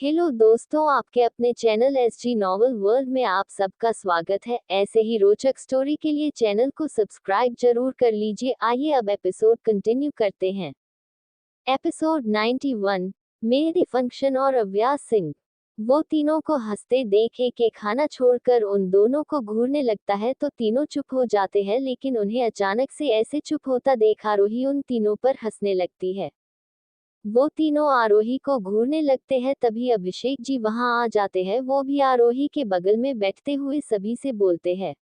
Hello दोस्तों, आपके अपने चैनल एसजी नॉवल वर्ल्ड में आप सबका स्वागत है। ऐसे ही रोचक स्टोरी के लिए चैनल को सब्सक्राइब जरूर कर लीजिए। आइए अब एपिसोड कंटिन्यू करते हैं। एपिसोड 91, मेहंदी फंक्शन और अव्यास सिंह। वो तीनों को हंसते देख के खाना छोड़कर उन दोनों को घूरने लगता है तो तीनों चुप हो जाते हैं, लेकिन उन्हें अचानक से ऐसे चुप होता देख आरोही उन तीनों पर हंसने लगती है। वो तीनों आरोही को घूरने लगते हैं, तभी अभिषेक जी वहां आ जाते हैं। वो भी आरोही के बगल में बैठते हुए सभी से बोलते हैं,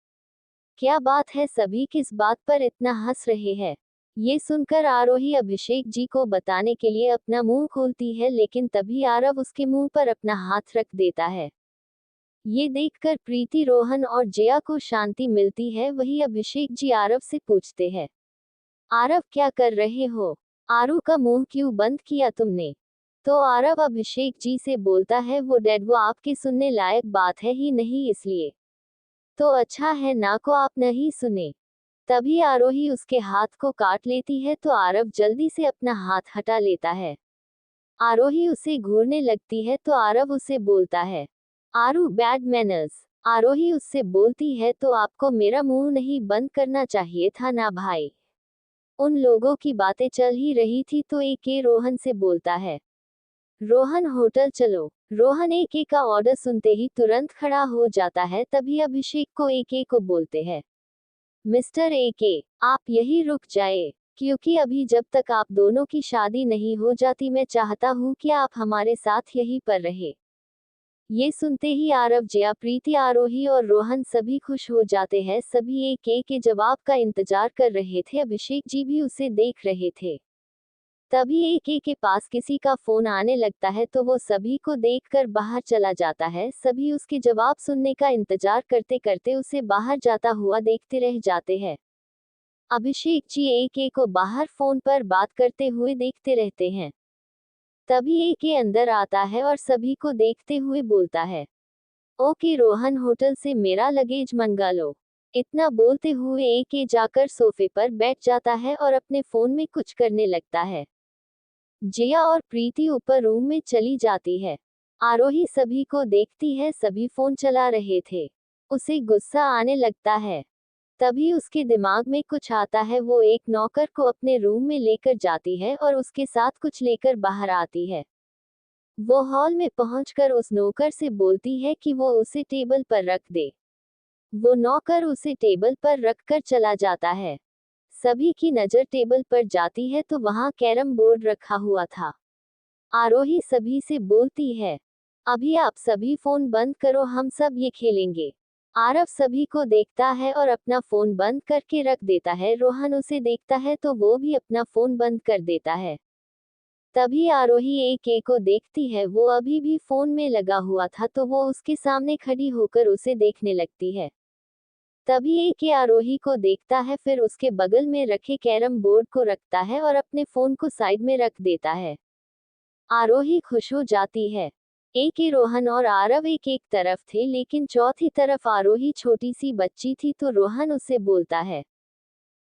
क्या बात है, सभी किस बात पर इतना हंस रहे हैं। ये सुनकर आरोही अभिषेक जी को बताने के लिए अपना मुंह खोलती है, लेकिन तभी आरव उसके मुंह पर अपना हाथ रख देता है। ये देखकर प्रीति, रोहन और जया को शांति मिलती है। वही अभिषेक जी आरव से पूछते हैं, आरव क्या कर रहे हो? आरू का मुंह क्यों बंद किया तुमने? तो आरव अभिषेक जी से बोलता है, वो डैड, वो आपके सुनने लायक बात है ही नहीं, इसलिए तो अच्छा है ना को आप नहीं सुने। तभी आरोही उसके हाथ को काट लेती है तो आरव जल्दी से अपना हाथ हटा लेता है। आरोही उसे घूरने लगती है तो आरव उसे बोलता है, आरू बैड मैनर्स। आरोही उससे बोलती है, तो आपको मेरा मुंह नहीं बंद करना चाहिए था ना भाई। उन लोगों की बातें चल ही रही थी तो एके रोहन से बोलता है, रोहन होटल चलो। रोहन एके का ऑर्डर सुनते ही तुरंत खड़ा हो जाता है। तभी अभिषेक को एके को बोलते हैं, मिस्टर एके, आप यही रुक जाए, क्योंकि अभी जब तक आप दोनों की शादी नहीं हो जाती मैं चाहता हूँ कि आप हमारे साथ यहीं पर रहे। ये सुनते ही आरव, जया, प्रीति, आरोही और रोहन सभी खुश हो जाते हैं। सभी एके के जवाब का इंतजार कर रहे थे। अभिषेक जी भी उसे देख रहे थे। तभी एके के पास किसी का फोन आने लगता है तो वो सभी को देखकर बाहर चला जाता है। सभी उसके जवाब सुनने का इंतजार करते करते उसे बाहर जाता हुआ देखते रह जाते हैं। अभिषेक जी एके को बाहर फोन पर बात करते हुए देखते रहते हैं। तभी एके अंदर आता है और सभी को देखते हुए बोलता है, ओके रोहन, होटल से मेरा लगेज मंगा लो। इतना बोलते हुए एके जाकर सोफे पर बैठ जाता है और अपने फोन में कुछ करने लगता है। जिया और प्रीति ऊपर रूम में चली जाती है। आरोही सभी को देखती है, सभी फोन चला रहे थे। उसे गुस्सा आने लगता है। तभी उसके दिमाग में कुछ आता है। वो एक नौकर को अपने रूम में लेकर जाती है और उसके साथ कुछ लेकर बाहर आती है। वो हॉल में पहुंचकर उस नौकर से बोलती है कि वो उसे टेबल पर रख दे। वो नौकर उसे टेबल पर रखकर चला जाता है। सभी की नजर टेबल पर जाती है तो वहां कैरम बोर्ड रखा हुआ था। आरोही सभी से बोलती है, अभी आप सभी फोन बंद करो, हम सब ये खेलेंगे। आरव सभी को देखता है और अपना फोन बंद करके रख देता है। रोहन उसे देखता है तो वो भी अपना फोन बंद कर देता है। तभी आरोही एके को देखती है। वो अभी भी फोन में लगा हुआ था तो वो उसके सामने खड़ी होकर उसे देखने लगती है। तभी एके आरोही को देखता है, फिर उसके बगल में रखे कैरम बोर्ड को रखता है और अपने फोन को साइड में रख देता है। आरोही खुश हो जाती है। एके, रोहन और आरव एक एक तरफ थे, लेकिन चौथी तरफ आरोही छोटी सी बच्ची थी तो रोहन उसे बोलता है,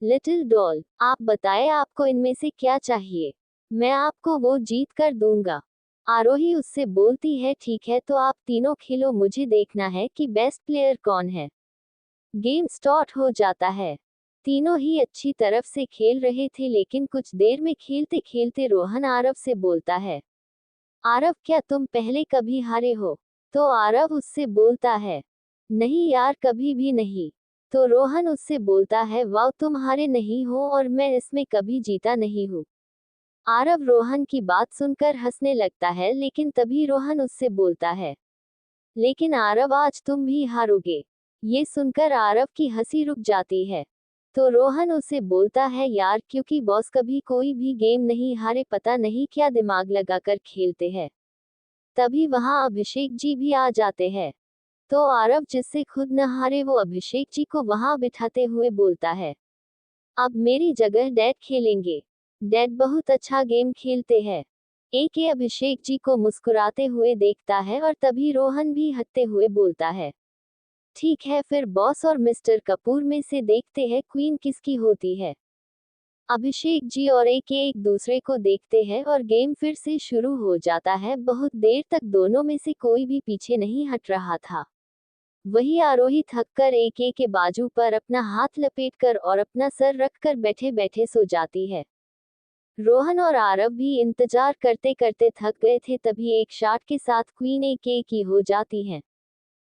लिटिल डॉल, आप बताएं आपको इनमें से क्या चाहिए, मैं आपको वो जीत कर दूंगा। आरोही उससे बोलती है, ठीक है, तो आप तीनों खेलो, मुझे देखना है कि बेस्ट प्लेयर कौन है। गेम स्टार्ट हो जाता है। तीनों ही अच्छी तरफ से खेल रहे थे, लेकिन कुछ देर में खेलते खेलते रोहन आरव से बोलता है, आरव, क्या तुम पहले कभी हारे हो? तो आरव उससे बोलता है, नहीं यार, कभी भी नहीं। तो रोहन उससे बोलता है, वाह, तुम हारे नहीं हो और मैं इसमें कभी जीता नहीं हूँ। आरव रोहन की बात सुनकर हंसने लगता है, लेकिन तभी रोहन उससे बोलता है, लेकिन आरव, आज तुम भी हारोगे। ये सुनकर आरव की हंसी रुक जाती है। तो रोहन उसे बोलता है, यार, क्योंकि बॉस कभी कोई भी गेम नहीं हारे, पता नहीं क्या दिमाग लगाकर खेलते हैं। तभी वहां अभिषेक जी भी आ जाते हैं। तो आरव, जिससे खुद न हारे, वो अभिषेक जी को वहां बिठाते हुए बोलता है, अब मेरी जगह डैड खेलेंगे। डैड बहुत अच्छा गेम खेलते हैं। एके अभिषेक जी को मुस्कुराते हुए देखता है और तभी रोहन भी हंसते हुए बोलता है, ठीक है, फिर बॉस और मिस्टर कपूर में से देखते हैं क्वीन किसकी होती है। अभिषेक जी और एक दूसरे को देखते हैं और गेम फिर से शुरू हो जाता है। बहुत देर तक दोनों में से कोई भी पीछे नहीं हट रहा था। वही आरोही थककर एक के बाजू पर अपना हाथ लपेटकर और अपना सर रखकर बैठे बैठे सो जाती है। रोहन और आरव भी इंतजार करते करते थक गए थे, तभी एक शॉट के साथ क्वीन एक की हो जाती है।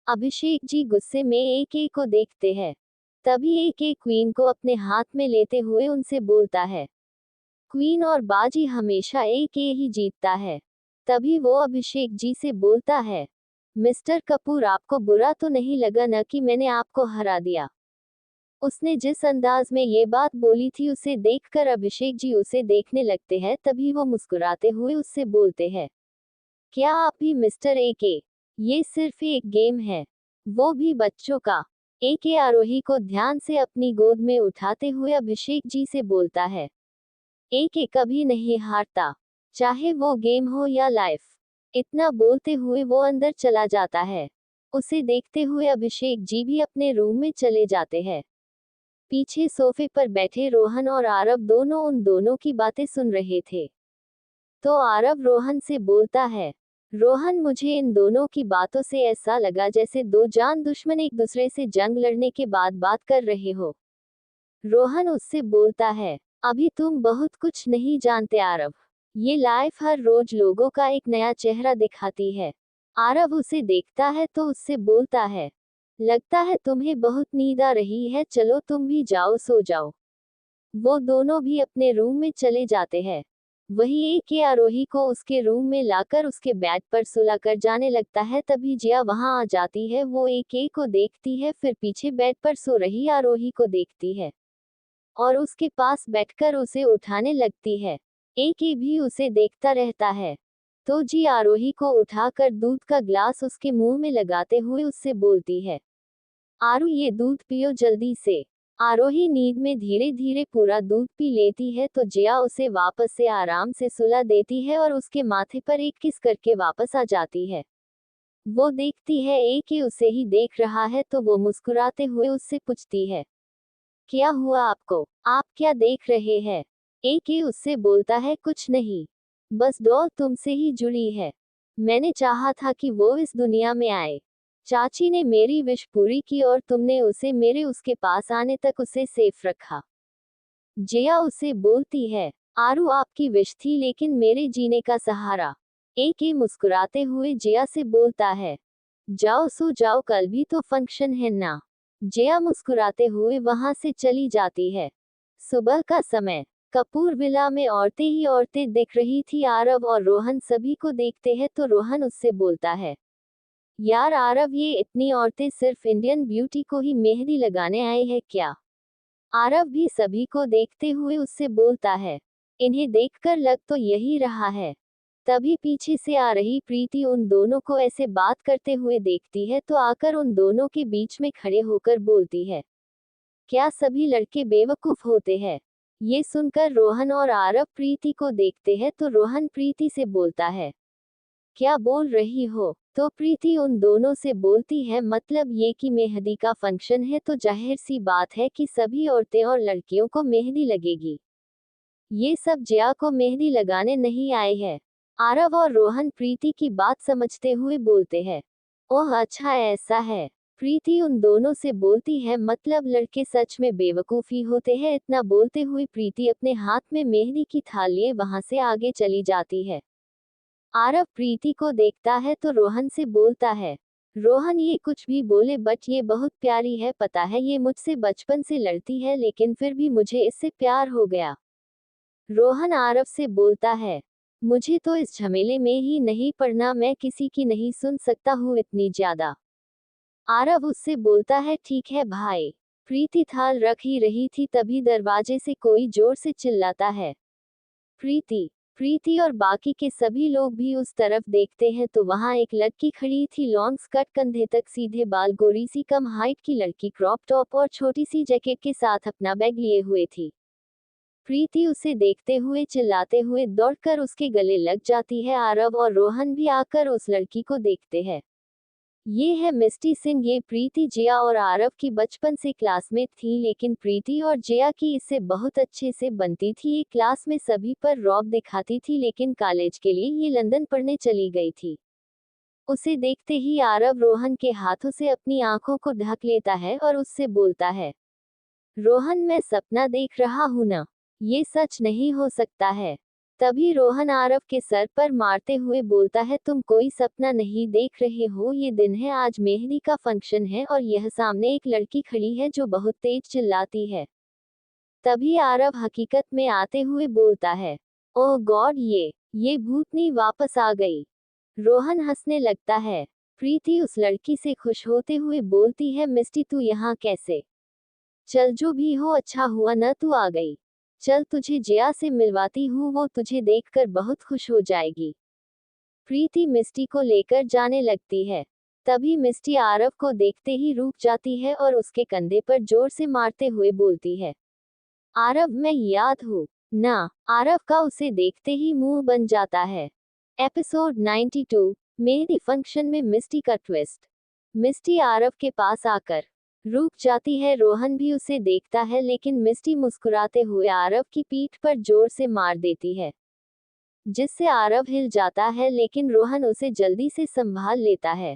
अभिषेक जी गुस्से में एक को देखते हैं। तभी एक क्वीन को अपने हाथ में लेते हुए उनसे बोलता है। क्वीन और बाजी हमेशा एक ही जीतता है। तभी वो अभिषेक जी से बोलता है, मिस्टर कपूर, आपको बुरा तो नहीं लगा न कि मैंने आपको हरा दिया? उसने जिस अंदाज में ये बात बोली थी उसे देखकर अभिषेक जी उसे देखने लगते हैं। तभी वो मुस्कुराते हुए उससे बोलते हैं, क्या आप भी मिस्टर ए? ये सिर्फ एक गेम है, वो भी बच्चों का। ए आरोही को ध्यान से अपनी गोद में उठाते हुए अभिषेक जी से बोलता है, ए कभी नहीं हारता, चाहे वो गेम हो या लाइफ। इतना बोलते हुए वो अंदर चला जाता है। उसे देखते हुए अभिषेक जी भी अपने रूम में चले जाते हैं। पीछे सोफे पर बैठे रोहन और आरव दोनों उन दोनों की बातें सुन रहे थे। तो आरव रोहन से बोलता है, रोहन, मुझे इन दोनों की बातों से ऐसा लगा जैसे दो जान दुश्मन एक दूसरे से जंग लड़ने के बाद बात कर रहे हो। रोहन उससे बोलता है, अभी तुम बहुत कुछ नहीं जानते आरव। ये लाइफ हर रोज लोगों का एक नया चेहरा दिखाती है। आरव उसे देखता है तो उससे बोलता है, लगता है तुम्हें बहुत नींद आ रही है, चलो तुम भी जाओ, सो जाओ। वो दोनों भी अपने रूम में चले जाते हैं। वही एक आरोही को उसके रूम में लाकर उसके बेड पर सुलाकर जाने लगता है। तभी जिया वहां आ जाती है। वो एक को देखती है, फिर पीछे बेड पर सो रही आरोही को देखती है और उसके पास बैठकर उसे उठाने लगती है। एक भी उसे देखता रहता है। तो जी आरोही को उठाकर दूध का ग्लास उसके मुंह में लगाते हुए उससे बोलती है, आरू, ये दूध पियो जल्दी से। आरोही नींद में धीरे धीरे पूरा दूध पी लेती है तो जिया उसे वापस से आराम से सुला देती है और उसके माथे पर एक किस करके वापस आ जाती है। वो देखती है एक ही उसे ही देख रहा है तो वो मुस्कुराते हुए उससे पूछती है, क्या हुआ आपको? आप क्या देख रहे हैं? एक ही उससे बोलता है, कुछ नहीं, बस डॉल तुमसे ही जुड़ी है। मैंने चाहा था कि वो इस दुनिया में आए। चाची ने मेरी विश पूरी की और तुमने उसे मेरे उसके पास आने तक उसे सेफ रखा। जिया उसे बोलती है, आरू, आपकी विश थी लेकिन मेरे जीने का सहारा। एक ही मुस्कुराते हुए जिया से बोलता है, जाओ सो जाओ, कल भी तो फंक्शन है ना। जिया मुस्कुराते हुए वहां से चली जाती है। सुबह का समय, कपूर विला में औरतें ही औरतें दिख रही थी। आरव और रोहन सभी को देखते हैं तो रोहन उससे बोलता है, यार आरव, ये इतनी औरतें सिर्फ इंडियन ब्यूटी को ही मेहंदी लगाने आए हैं क्या? आरव भी सभी को देखते हुए उससे बोलता है, इन्हें देखकर लग तो यही रहा है। तभी पीछे से आ रही प्रीति उन दोनों को ऐसे बात करते हुए देखती है तो आकर उन दोनों के बीच में खड़े होकर बोलती है, क्या सभी लड़के बेवकूफ होते हैं? ये सुनकर रोहन और आरव प्रीति को देखते हैं तो रोहन प्रीति से बोलता है, क्या बोल रही हो? तो प्रीति उन दोनों से बोलती है, मतलब ये कि मेहंदी का फंक्शन है तो जाहिर सी बात है कि सभी औरतें और लड़कियों को मेहंदी लगेगी। ये सब जिया को मेहंदी लगाने नहीं आए हैं। आरव और रोहन प्रीति की बात समझते हुए बोलते हैं, ओह अच्छा, ऐसा है। प्रीति उन दोनों से बोलती है, मतलब लड़के सच में बेवकूफी होते हैं। इतना बोलते हुए प्रीति अपने हाथ में मेहंदी की थाल लिए वहां से आगे चली जाती है। आरव प्रीति को देखता है तो रोहन से बोलता है, रोहन, ये कुछ भी बोले बट ये बहुत प्यारी है। पता है ये मुझसे बचपन से लड़ती है लेकिन फिर भी मुझे इससे प्यार हो गया। रोहन आरव से बोलता है, मुझे तो इस झमेले में ही नहीं पड़ना, मैं किसी की नहीं सुन सकता हूँ इतनी ज्यादा। आरव उससे बोलता है, ठीक है भाई। प्रीति थाल रख ही रही थी तभी दरवाजे से कोई जोर से चिल्लाता है, प्रीति। प्रीति और बाकी के सभी लोग भी उस तरफ देखते हैं तो वहां एक लड़की खड़ी थी, लॉन्ग स्कर्ट, कंधे तक सीधे बाल, गोरी सी कम हाइट की लड़की, क्रॉप टॉप और छोटी सी जैकेट के साथ अपना बैग लिए हुए थी। प्रीति उसे देखते हुए चिल्लाते हुए दौड़कर उसके गले लग जाती है। आरव और रोहन भी आकर उस लड़की को देखते हैं। ये है मिस्टी सिंह। ये प्रीति, जिया और आरव की बचपन से क्लासमेट थी, लेकिन प्रीति और जिया की इससे बहुत अच्छे से बनती थी। ये क्लास में सभी पर रौब दिखाती थी, लेकिन कॉलेज के लिए ये लंदन पढ़ने चली गई थी। उसे देखते ही आरव रोहन के हाथों से अपनी आंखों को ढक लेता है और उससे बोलता है, रोहन, मैं सपना देख रहा हूं ना, ये सच नहीं हो सकता है। तभी रोहन आरव के सर पर मारते हुए बोलता है, तुम कोई सपना नहीं देख रहे हो, ये दिन है, आज मेहंदी का फंक्शन है और यह सामने एक लड़की खड़ी है जो बहुत तेज चिल्लाती है। तभी आरव हकीकत में आते हुए बोलता है, ओह गॉड, ये भूतनी वापस आ गई। रोहन हंसने लगता है। प्रीति उस लड़की से खुश होते हुए बोलती है, मिस्टी तू यहाँ कैसे? चल, जो भी हो अच्छा हुआ न तू आ गई। चल तुझे जिया से मिलवाती हूँ, वो तुझे देखकर बहुत खुश हो जाएगी। प्रीति मिस्टी को लेकर जाने लगती है। तभी मिस्टी आरव को देखते ही रुक जाती है और उसके कंधे पर जोर से मारते हुए बोलती है, आरव, मैं याद हूँ ना। आरव का उसे देखते ही मुंह बन जाता है। एपिसोड 92, मेहंदी फंक्शन में मिस्टी का ट्विस्ट। मिस्टी आरव के पास आकर रुक जाती है। रोहन भी उसे देखता है, लेकिन मिस्टी मुस्कुराते हुए आरव की पीठ पर जोर से मार देती है, जिससे आरव हिल जाता है, लेकिन रोहन उसे जल्दी से संभाल लेता है।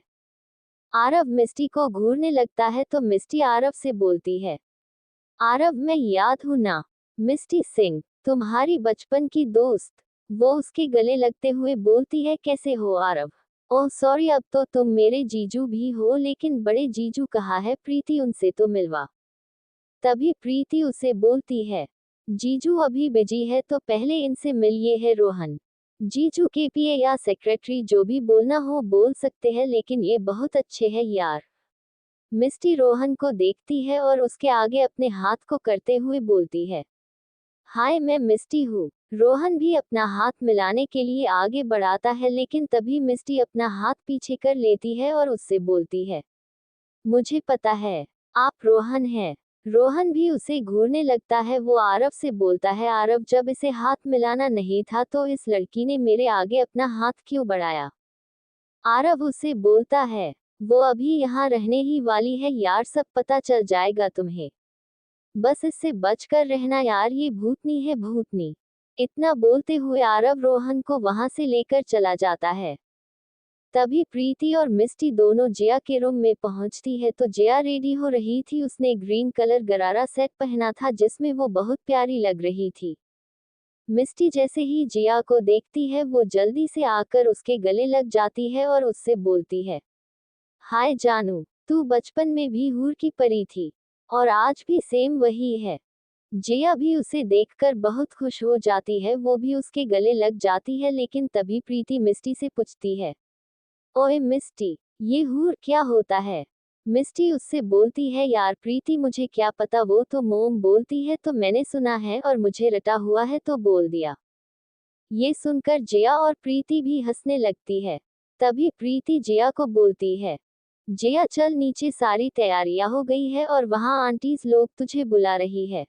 आरव मिस्टी को घूरने लगता है तो मिस्टी आरव से बोलती है, आरव, मैं याद हूँ ना, मिस्टी सिंह, तुम्हारी बचपन की दोस्त। वो उसके गले लगते हुए बोलती है, कैसे हो आरव? ओह सॉरी, अब तो तुम मेरे जीजू भी हो, लेकिन बड़े जीजू कहाँ है? प्रीति, उनसे तो मिलवा। तभी प्रीति उसे बोलती है, जीजू अभी बिजी है, तो पहले इनसे मिलिए। है रोहन। जीजू के पीए या सेक्रेटरी, जो भी बोलना हो बोल सकते हैं, लेकिन ये बहुत अच्छे हैं यार। मिस्टी रोहन को देखती है और उसके आगे अपने हाथ को करते हुए बोलती है, हाय, मैं मिस्टी हूँ। रोहन भी अपना हाथ मिलाने के लिए आगे बढ़ाता है, लेकिन तभी मिस्टी अपना हाथ पीछे कर लेती है और उससे बोलती है, मुझे पता है, आप रोहन हैं। रोहन भी उसे घूरने लगता है। वो आरव से बोलता है, आरव, जब इसे हाथ मिलाना नहीं था तो इस लड़की ने मेरे आगे अपना हाथ क्यों बढ़ाया? आरव उसे बोलता है, वो अभी यहाँ रहने ही वाली है यार, सब पता चल जाएगा तुम्हें। बस इससे बचकर रहना यार, ये भूतनी है, भूतनी। इतना बोलते हुए आरव रोहन को वहां से लेकर चला जाता है। तभी प्रीति और मिस्टी दोनों जिया के रूम में पहुंचती है तो जिया रेडी हो रही थी। उसने ग्रीन कलर गरारा सेट पहना था, जिसमें वो बहुत प्यारी लग रही थी। मिस्टी जैसे ही जिया को देखती है, वो जल्दी से आकर उसके गले लग जाती है और उससे बोलती है, हाय जानू, तू बचपन में भी हूर की परी थी और आज भी सेम वही है। जिया भी उसे देखकर बहुत खुश हो जाती है, वो भी उसके गले लग जाती है, लेकिन तभी प्रीति मिस्टी से पूछती है, ओए मिस्टी, ये हूर क्या होता है? मिस्टी उससे बोलती है, यार प्रीति, मुझे क्या पता, वो तो मोम बोलती है तो मैंने सुना है और मुझे रटा हुआ है तो बोल दिया। ये सुनकर जिया और प्रीति भी हंसने लगती है। तभी प्रीति जिया को बोलती है, जिया चल नीचे, सारी तैयारियां हो गई है और वहां आंटीज लोग तुझे बुला रही है।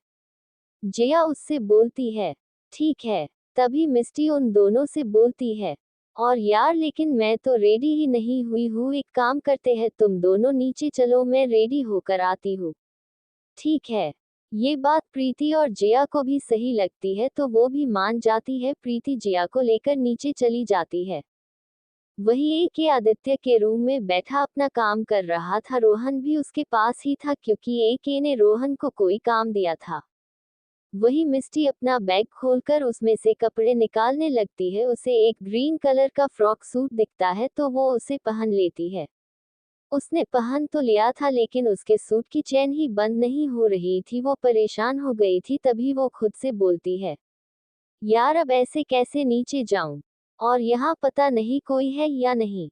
जिया उससे बोलती है, ठीक है। तभी मिस्टी उन दोनों से बोलती है, और यार लेकिन मैं तो रेडी ही नहीं हुई हूँ, एक काम करते हैं, तुम दोनों नीचे चलो, मैं रेडी होकर आती हूँ। ठीक है। ये बात प्रीति और जिया को भी सही लगती है तो वो भी मान जाती है। प्रीति जिया को लेकर नीचे चली जाती है। वही ए के आदित्य के रूम में बैठा अपना काम कर रहा था। रोहन भी उसके पास ही था, क्योंकि ए के ने रोहन को कोई काम दिया था। वही मिस्टी अपना बैग खोलकर उसमें से कपड़े निकालने लगती है। उसे एक ग्रीन कलर का फ्रॉक सूट दिखता है तो वो उसे पहन लेती है। उसने पहन तो लिया था, लेकिन उसके सूट की चेन ही बंद नहीं हो रही थी। वो परेशान हो गई थी। तभी वो खुद से बोलती है, यार अब ऐसे कैसे नीचे जाऊं, और यहाँ पता नहीं कोई है या नहीं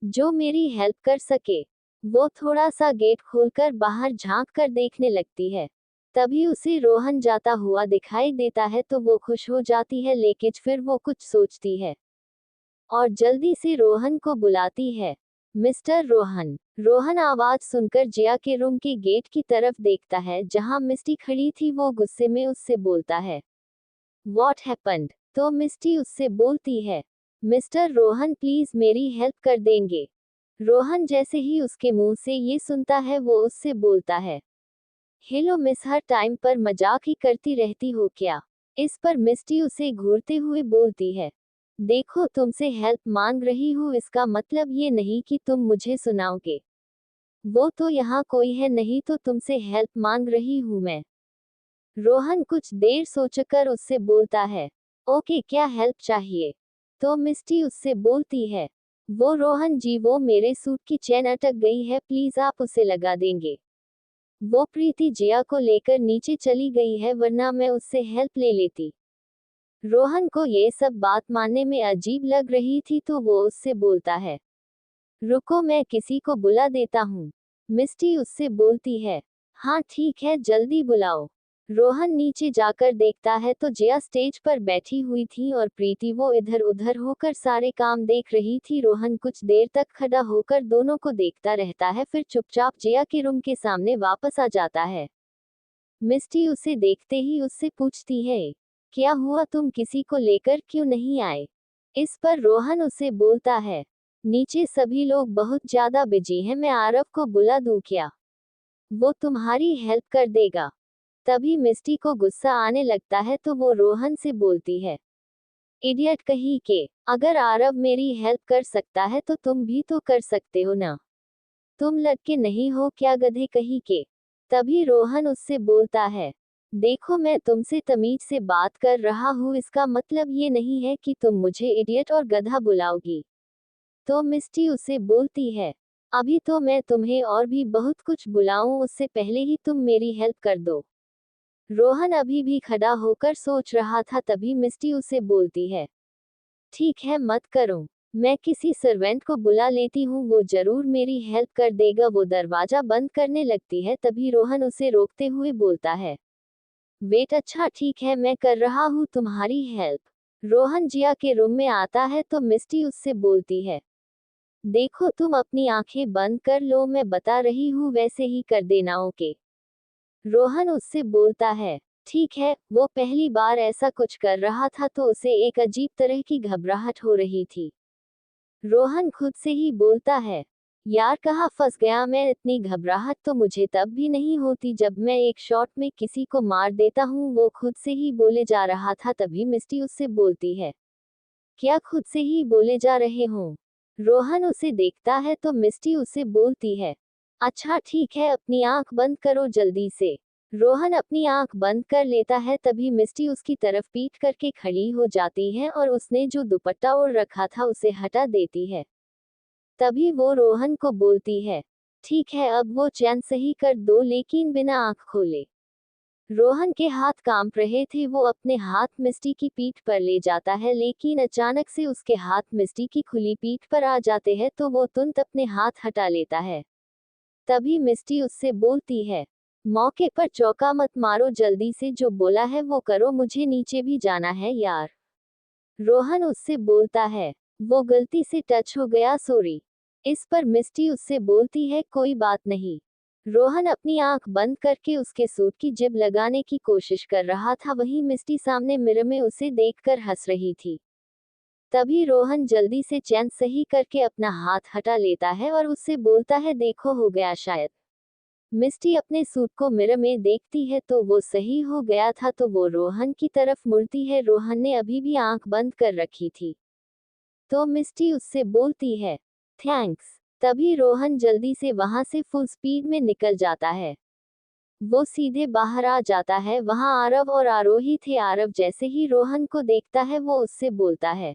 जो मेरी हेल्प कर सके। वो थोड़ा सा गेट खोलकर बाहर झांक कर देखने लगती है। तभी उसे रोहन जाता हुआ दिखाई देता है तो वो खुश हो जाती है, लेकिन फिर वो कुछ सोचती है और जल्दी से रोहन को बुलाती है। मिस्टर रोहन। रोहन आवाज सुनकर जिया के रूम के गेट की तरफ देखता है जहां मिस्टी खड़ी थी। वो गुस्से में उससे बोलता है, What happened? तो मिस्टी उससे बोलती है, मिस्टर रोहन प्लीज मेरी हेल्प कर देंगे? रोहन जैसे ही उसके मुंह से ये सुनता है वो उससे बोलता है, हेलो मिस, हर टाइम पर मजाक ही करती रहती हो क्या? इस पर मिस्टी उसे घूरते हुए बोलती है, देखो तुमसे हेल्प मांग रही हूँ, इसका मतलब ये नहीं कि तुम मुझे सुनाओगे। वो तो यहाँ कोई है नहीं तो तुमसे हेल्प मांग रही हूँ मैं। रोहन कुछ देर सोचकर उससे बोलता है, ओके क्या हेल्प चाहिए? तो मिस्टी उससे बोलती है, वो रोहन जी, वो मेरे सूट की चेन अटक गई है, प्लीज आप उसे लगा देंगे। वो प्रीति जिया को लेकर नीचे चली गई है, वरना मैं उससे हेल्प ले लेती। रोहन को ये सब बात मानने में अजीब लग रही थी तो वो उससे बोलता है, रुको मैं किसी को बुला देता हूँ। मिस्टी उससे बोलती है, हाँ ठीक है जल्दी बुलाओ। रोहन नीचे जाकर देखता है तो जिया स्टेज पर बैठी हुई थी और प्रीति वो इधर उधर होकर सारे काम देख रही थी। रोहन कुछ देर तक खड़ा होकर दोनों को देखता रहता है, फिर चुपचाप जिया के रूम के सामने वापस आ जाता है। मिस्टी उसे देखते ही उससे पूछती है, क्या हुआ, तुम किसी को लेकर क्यों नहीं आए? इस पर रोहन उसे बोलता है, नीचे सभी लोग बहुत ज्यादा बिजी हैं, मैं आरव को बुला दूं क्या? वो तुम्हारी हेल्प कर देगा। तभी मिस्टी को गुस्सा आने लगता है तो वो रोहन से बोलती है, इडियट कहीं के, अगर आरव मेरी हेल्प कर सकता है तो तुम भी तो कर सकते हो ना। तुम लड़के नहीं हो क्या, गधे कहीं के? तभी रोहन उससे बोलता है, देखो मैं तुमसे तमीज से बात कर रहा हूँ, इसका मतलब ये नहीं है कि तुम मुझे इडियट और गधा बुलाओगी। तो मिस्टी उसे बोलती है, अभी तो मैं तुम्हें और भी बहुत कुछ बुलाऊं, उससे पहले ही तुम मेरी हेल्प कर दो। रोहन अभी भी खड़ा होकर सोच रहा था, तभी मिस्टी उसे बोलती है, ठीक है मत करो, मैं किसी सर्वेंट को बुला लेती हूँ, वो जरूर मेरी हेल्प कर देगा। वो दरवाजा बंद करने लगती है, तभी रोहन उसे रोकते हुए बोलता है, वेट, अच्छा ठीक है मैं कर रहा हूँ तुम्हारी हेल्प। रोहन जिया के रूम में आता है तो मिस्टी उससे बोलती है, देखो तुम अपनी आंखें बंद कर लो, मैं बता रही हूँ वैसे ही कर देना ओके। रोहन उससे बोलता है, ठीक है। वो पहली बार ऐसा कुछ कर रहा था तो उसे एक अजीब तरह की घबराहट हो रही थी। रोहन खुद से ही बोलता है, यार कहाँ फंस गया मैं, इतनी घबराहट तो मुझे तब भी नहीं होती जब मैं एक शॉट में किसी को मार देता हूँ। वो खुद से ही बोले जा रहा था, तभी मिस्टी उससे बोलती है, क्या खुद से ही बोले जा रहे हो? रोहन उसे देखता है तो मिस्टी उसे बोलती है, अच्छा ठीक है अपनी आंख बंद करो जल्दी से। रोहन अपनी आंख बंद कर लेता है, तभी मिस्टी उसकी तरफ पीठ करके खड़ी हो जाती है और उसने जो दुपट्टा ओढ़ रखा था उसे हटा देती है। तभी वो रोहन को बोलती है, ठीक है अब वो चैन सही कर दो लेकिन बिना आंख खोले। रोहन के हाथ कांप रहे थे, वो अपने हाथ मिस्टी की पीठ पर ले जाता है लेकिन अचानक से उसके हाथ मिस्टी की खुली पीठ पर आ जाते हैं तो वो तुरंत अपने हाथ हटा लेता है। तभी मिस्टी उससे बोलती है, मौके पर चौका मत मारो, जल्दी से जो बोला है वो करो, मुझे नीचे भी जाना है यार। रोहन उससे बोलता है, वो गलती से टच हो गया सॉरी। इस पर मिस्टी उससे बोलती है, कोई बात नहीं। रोहन अपनी आंख बंद करके उसके सूट की जिब लगाने की कोशिश कर रहा था, वहीं मिस्टी सामने मिरर में उसे देखकर हंस रही थी। तभी रोहन जल्दी से चैन सही करके अपना हाथ हटा लेता है और उससे बोलता है, देखो हो गया शायद। मिस्टी अपने सूट को मिरर में देखती है तो वो सही हो गया था तो वो रोहन की तरफ मुड़ती है। रोहन ने अभी भी आंख बंद कर रखी थी तो मिस्टी उससे बोलती है, थैंक्स। तभी रोहन जल्दी से वहां से फुल स्पीड में निकल जाता है। वो सीधे बाहर आ जाता है, वहां आरव और आरोही थे। आरव जैसे ही रोहन को देखता है वो उससे बोलता है,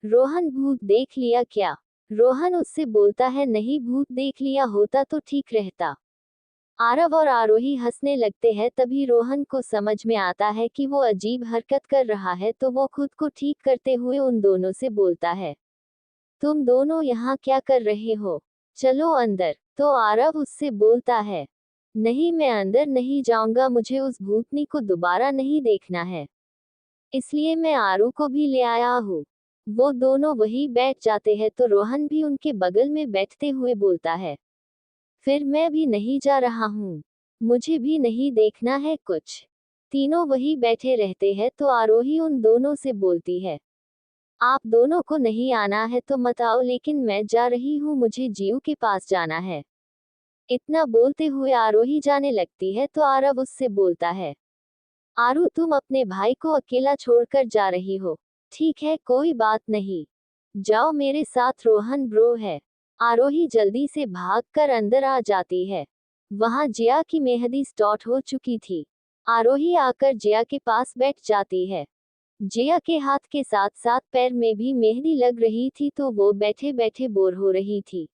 रोहन भूत देख लिया क्या? रोहन उससे बोलता है, नहीं भूत देख लिया होता तो ठीक रहता। आरव और आरोही हंसने लगते हैं, तभी रोहन को समझ में आता है कि वो अजीब हरकत कर रहा है तो वो खुद को ठीक करते हुए उन दोनों से बोलता है, तुम दोनों यहाँ क्या कर रहे हो? चलो अंदर। तो आरव उससे बोलता है, नहीं मैं अंदर नहीं जाऊंगा, मुझे उस भूतनी को दोबारा नहीं देखना है, इसलिए मैं आरू को भी ले आया हूँ। वो दोनों वहीं बैठ जाते हैं तो रोहन भी उनके बगल में बैठते हुए बोलता है, फिर मैं भी नहीं जा रहा हूँ, मुझे भी नहीं देखना है कुछ। तीनों वहीं बैठे रहते हैं तो आरोही उन दोनों से बोलती है, आप दोनों को नहीं आना है तो मत आओ, लेकिन मैं जा रही हूँ, मुझे जीव के पास जाना है। इतना बोलते हुए आरोही जाने लगती है तो आरव उससे बोलता है, आरू तुम अपने भाई को अकेला छोड़कर जा रही हो। ठीक है, कोई बात नहीं, जाओ, मेरे साथ रोहन ब्रो है। आरोही जल्दी से भागकर अंदर आ जाती है। वहां जिया की मेहंदी स्टार्ट हो चुकी थी। आरोही आकर जिया के पास बैठ जाती है। जिया के हाथ के साथ साथ पैर में भी मेहंदी लग रही थी तो वो बैठे बैठे बोर हो रही थी।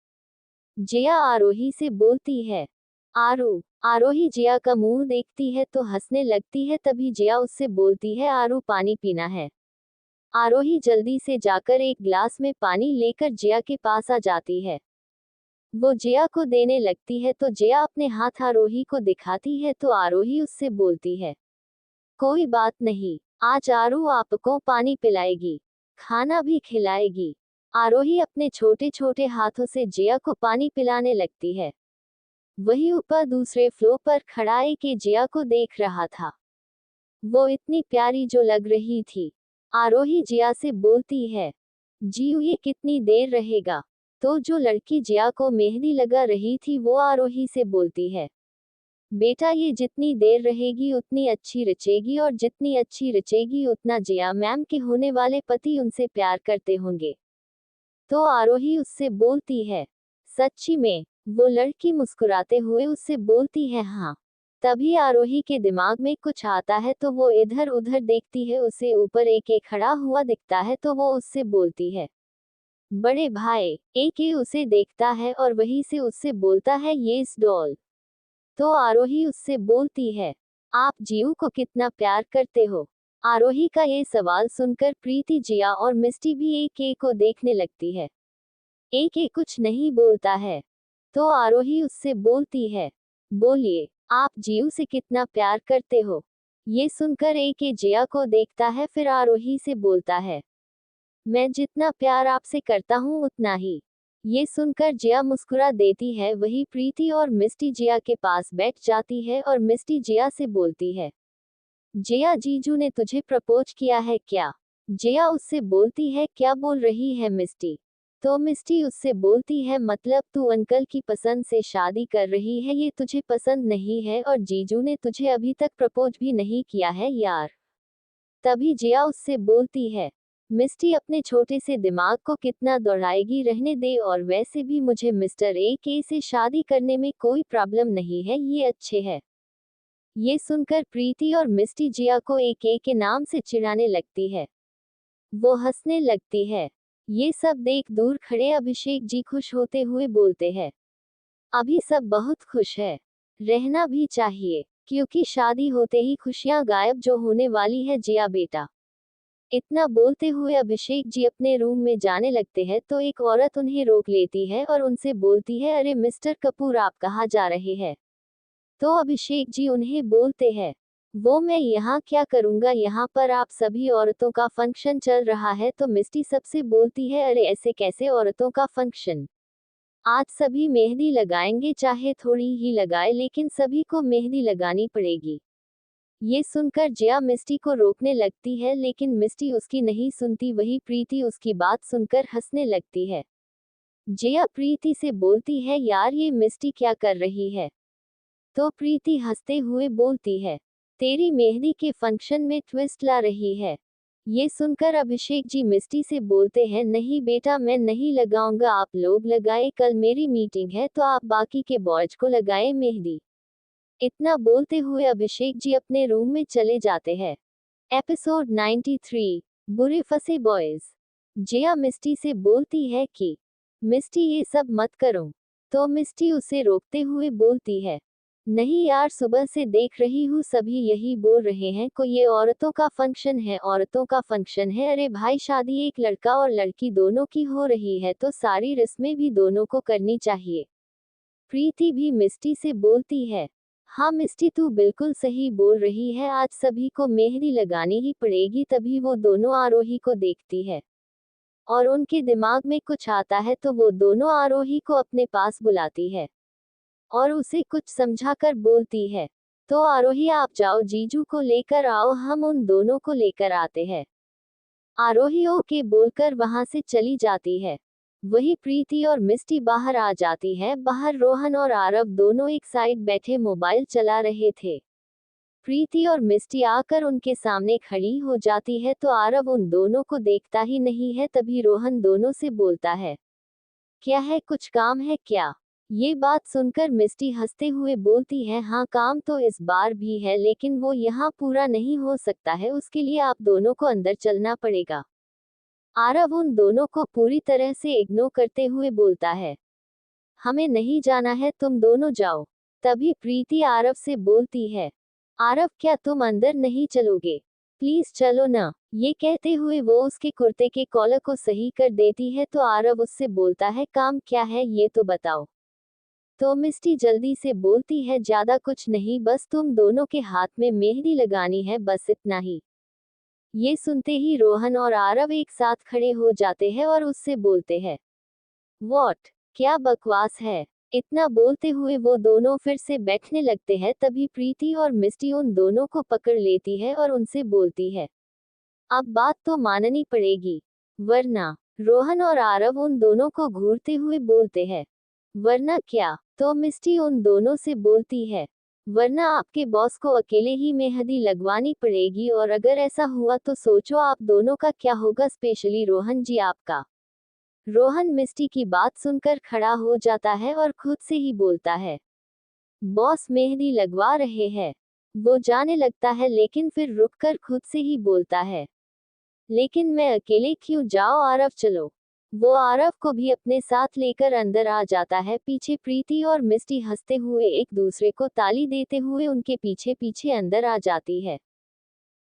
जिया आरोही से बोलती है, आरू। आरोही जिया का मुंह देखती है तो हंसने लगती है। तभी जिया उससे बोलती है, आरू पानी पीना है। आरोही जल्दी से जाकर एक ग्लास में पानी लेकर जिया के पास आ जाती है। वो जिया को देने लगती है तो जिया अपने हाथ आरोही को दिखाती है तो आरोही उससे बोलती है, कोई बात नहीं, आज आरू आपको पानी पिलाएगी, खाना भी खिलाएगी। आरोही अपने छोटे छोटे हाथों से जिया को पानी पिलाने लगती है। वही ऊपर दूसरे फ्लोर पर खड़ा एक जिया को देख रहा था। वो इतनी प्यारी जो लग रही थी। आरोही जिया से बोलती है, जीव ये कितनी देर रहेगा? तो जो लड़की जिया को मेहंदी लगा रही थी वो आरोही से बोलती है, बेटा ये जितनी देर रहेगी उतनी अच्छी रचेगी, और जितनी अच्छी रचेगी उतना जिया मैम के होने वाले पति उनसे प्यार करते होंगे। तो आरोही उससे बोलती है, सच्ची में? वो लड़की मुस्कुराते हुए उससे बोलती है, हाँ। तभी आरोही के दिमाग में कुछ आता है तो वो इधर उधर देखती है। उसे ऊपर एक खड़ा हुआ दिखता है तो वो उससे बोलती है, बड़े भाई। एक उसे देखता है और वहीं से उससे बोलता है, ये इस डॉल। तो आरोही उससे बोलती है, आप जीव को कितना प्यार करते हो? आरोही का ये सवाल सुनकर प्रीति, जिया और मिस्टी भी एक को देखने लगती है। एक कुछ नहीं बोलता है। तो आरोही उससे बोलती है, बोलिए, आप जीव से कितना प्यार करते हो? ये सुनकर एक जिया को देखता है फिर आरोही से बोलता है, मैं जितना प्यार आपसे करता हूँ उतना ही। ये सुनकर जिया मुस्कुरा देती है। वही प्रीति और मिस्टी जिया के पास बैठ जाती है और मिस्टी जिया से बोलती है, जिया जीजू ने तुझे प्रपोज किया है क्या? जिया उससे बोलती है, क्या बोल रही है मिस्टी? तो मिस्टी उससे बोलती है, मतलब तू अंकल की पसंद से शादी कर रही है, ये तुझे पसंद नहीं है और जीजू ने तुझे अभी तक प्रपोज भी नहीं किया है यार। तभी जिया उससे बोलती है, मिस्टी अपने छोटे से दिमाग को कितना दौड़ाएगी, रहने दे, और वैसे भी मुझे मिस्टर के से शादी करने में कोई प्रॉब्लम नहीं है, ये अच्छे है। ये सुनकर प्रीति और मिस्टी जिया को एक के नाम से चिढ़ाने लगती है। वो हंसने लगती है। ये सब देख दूर खड़े अभिषेक जी खुश होते हुए बोलते हैं, अभी सब बहुत खुश है, रहना भी चाहिए, क्योंकि शादी होते ही खुशियां गायब जो होने वाली है जिया बेटा। इतना बोलते हुए अभिषेक जी अपने रूम में जाने लगते हैं तो एक औरत उन्हें रोक लेती है और उनसे बोलती है, अरे मिस्टर कपूर, आप कहाँ जा रहे हैं? तो अभिषेक जी उन्हें बोलते हैं, वो मैं यहाँ क्या करूँगा, यहाँ पर आप सभी औरतों का फंक्शन चल रहा है। तो मिस्टी सबसे बोलती है, अरे ऐसे कैसे औरतों का फंक्शन? आज सभी मेहंदी लगाएंगे, चाहे थोड़ी ही लगाए लेकिन सभी को मेहंदी लगानी पड़ेगी। ये सुनकर जिया मिस्टी को रोकने लगती है लेकिन मिस्टी उसकी नहीं सुनती। वही प्रीति उसकी बात सुनकर हंसने लगती है। जिया प्रीति से बोलती है, यार ये मिस्टी क्या कर रही है? तो प्रीति हंसते हुए बोलती है, तेरी मेहंदी के फंक्शन में ट्विस्ट ला रही है। ये सुनकर अभिषेक जी मिस्टी से बोलते हैं, नहीं बेटा मैं नहीं लगाऊंगा, आप लोग लगाए, कल मेरी मीटिंग है तो आप बाकी के बॉयज को लगाए मेहंदी। इतना बोलते हुए अभिषेक जी अपने रूम में चले जाते हैं। एपिसोड 93, बुरे फंसे बॉयज। जिया मिस्टी से बोलती है कि मिस्टी ये सब मत करो। तो मिस्टी उसे रोकते हुए बोलती है, नहीं यार, सुबह से देख रही हूँ सभी यही बोल रहे हैं को ये औरतों का फंक्शन है, औरतों का फंक्शन है। अरे भाई, शादी एक लड़का और लड़की दोनों की हो रही है तो सारी रस्में भी दोनों को करनी चाहिए। प्रीति भी मिस्टी से बोलती है, हाँ मिस्टी तू बिल्कुल सही बोल रही है, आज सभी को मेहंदी लगानी ही पड़ेगी। तभी वो दोनों आरोही को देखती है और उनके दिमाग में कुछ आता है तो वो दोनों आरोही को अपने पास बुलाती है और उसे कुछ समझाकर बोलती है, तो आरोही आप जाओ, जीजू को लेकर आओ, हम उन दोनों को लेकर आते हैं। आरोही ओके बोलकर वहां से चली जाती है। वही प्रीति और मिस्टी बाहर आ जाती है। बाहर रोहन और आरव दोनों एक साइड बैठे मोबाइल चला रहे थे। प्रीति और मिस्टी आकर उनके सामने खड़ी हो जाती है तो आरव उन दोनों को देखता ही नहीं है। तभी रोहन दोनों से बोलता है, क्या है, कुछ काम है क्या? ये बात सुनकर मिस्टी हंसते हुए बोलती है, हाँ काम तो इस बार भी है, लेकिन वो यहाँ पूरा नहीं हो सकता है, उसके लिए आप दोनों को अंदर चलना पड़ेगा। आरव उन दोनों को पूरी तरह से इग्नोर करते हुए बोलता है, हमें नहीं जाना है, तुम दोनों जाओ। तभी प्रीति आरव से बोलती है, आरव क्या तुम अंदर नहीं चलोगे? प्लीज चलो ना। ये कहते हुए वो उसके कुर्ते के कॉलर को सही कर देती है तो आरव उससे बोलता है, काम क्या है ये तो बताओ। तो मिस्टी जल्दी से बोलती है, ज्यादा कुछ नहीं, बस तुम दोनों के हाथ में मेहंदी लगानी है, बस इतना ही। ये सुनते ही रोहन और आरव एक साथ खड़े हो जाते हैं और उससे बोलते हैं, वॉट, क्या बकवास है? इतना बोलते हुए वो दोनों फिर से बैठने लगते हैं। तभी प्रीति और मिस्टी उन दोनों को पकड़ लेती है और उनसे बोलती है, अब बात तो माननी पड़ेगी, वरना। रोहन और आरव उन दोनों को घूरते हुए बोलते हैं, वरना क्या? तो मिस्टी उन दोनों से बोलती है, वरना आपके बॉस को अकेले ही मेहंदी लगवानी पड़ेगी, और अगर ऐसा हुआ तो सोचो आप दोनों का क्या होगा, स्पेशली रोहन जी आपका। रोहन मिस्टी की बात सुनकर खड़ा हो जाता है और खुद से ही बोलता है, बॉस मेहंदी लगवा रहे हैं। वो जाने लगता है लेकिन फिर रुककर खुद से ही बोलता है, लेकिन मैं अकेले क्यों जाओ, आरव चलो। वो आरव को भी अपने साथ लेकर अंदर आ जाता है। पीछे प्रीति और मिस्टी हंसते हुए एक दूसरे को ताली देते हुए उनके पीछे पीछे अंदर आ जाती है।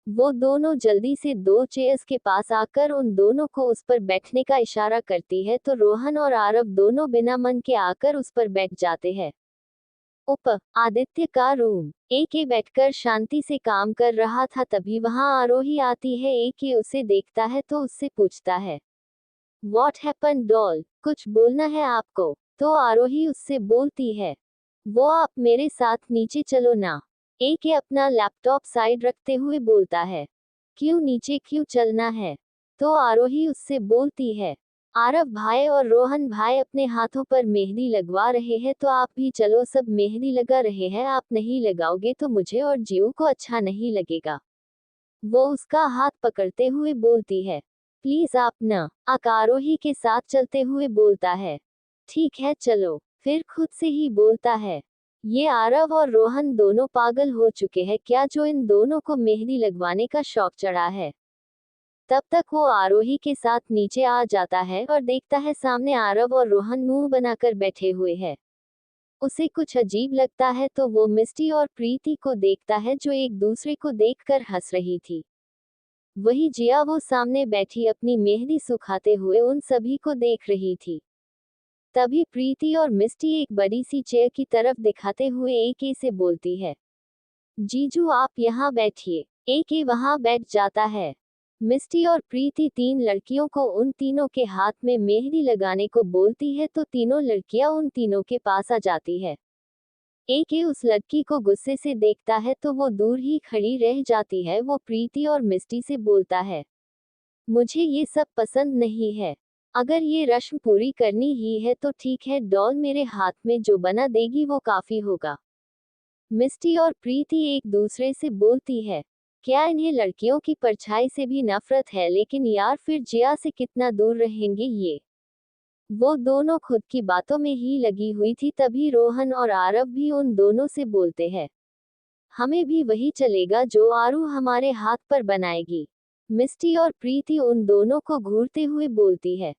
वो दोनों जल्दी से दो चेयर्स के पास आकर उन दोनों को उस पर बैठने का इशारा करती है तो रोहन और आरव दोनों बिना मन के आकर उस पर बैठ जाते हैं। आदित्य का रूम। एके बैठकर शांति से काम कर रहा था, तभी वहां आरोही आती है। एके उसे देखता है तो उससे पूछता है, What happened डॉल, कुछ बोलना है आपको? तो आरोही उससे बोलती है, वो आप मेरे साथ नीचे चलो ना। एके अपना लैपटॉप साइड रखते हुए बोलता है, क्यों, नीचे क्यों चलना है? तो आरोही उससे बोलती है, आरव भाई और रोहन भाई अपने हाथों पर मेहंदी लगवा रहे हैं तो आप भी चलो, सब मेहंदी लगा रहे हैं, आप नहीं लगाओगे तो मुझे और जीव को अच्छा नहीं लगेगा। वो उसका हाथ पकड़ते हुए बोलती है, प्लीज आप न। आरोही के साथ चलते हुए बोलता है, ठीक है चलो। फिर खुद से ही बोलता है, ये आरव और रोहन दोनों पागल हो चुके हैं क्या, जो इन दोनों को मेहंदी लगवाने का शौक चढ़ा है। तब तक वो आरोही के साथ नीचे आ जाता है और देखता है सामने आरव और रोहन मुंह बनाकर बैठे हुए हैं। उसे कुछ अजीब लगता है तो वो मिस्टी और प्रीति को देखता है जो एक दूसरे को देखकर हंस रही थी। वही जिया वो सामने बैठी अपनी मेहंदी सुखाते हुए उन सभी को देख रही थी। तभी प्रीति और मिस्टी एक बड़ी सी चेयर की तरफ दिखाते हुए एके से बोलती है, जीजू आप यहाँ बैठिए। एके वहां बैठ जाता है। मिस्टी और प्रीति तीन लड़कियों को उन तीनों के हाथ में मेहंदी लगाने को बोलती है तो तीनों लड़कियां उन तीनों के पास आ जाती है। एके उस लड़की को गुस्से से देखता है तो वो दूर ही खड़ी रह जाती है। वो प्रीति और मिस्टी से बोलता है, मुझे ये सब पसंद नहीं है, अगर ये रस्म पूरी करनी ही है तो ठीक है डॉल, मेरे हाथ में जो बना देगी वो काफी होगा। मिस्टी और प्रीति एक दूसरे से बोलती है, क्या इन्हें लड़कियों की परछाई से भी नफरत है, लेकिन यार फिर जिया से कितना दूर रहेंगे ये। वो दोनों खुद की बातों में ही लगी हुई थी। तभी रोहन और आरव भी उन दोनों से बोलते हैं, हमें भी वही चलेगा जो आरू हमारे हाथ पर बनाएगी। मिस्टी और प्रीति उन दोनों को घूरते हुए बोलती है,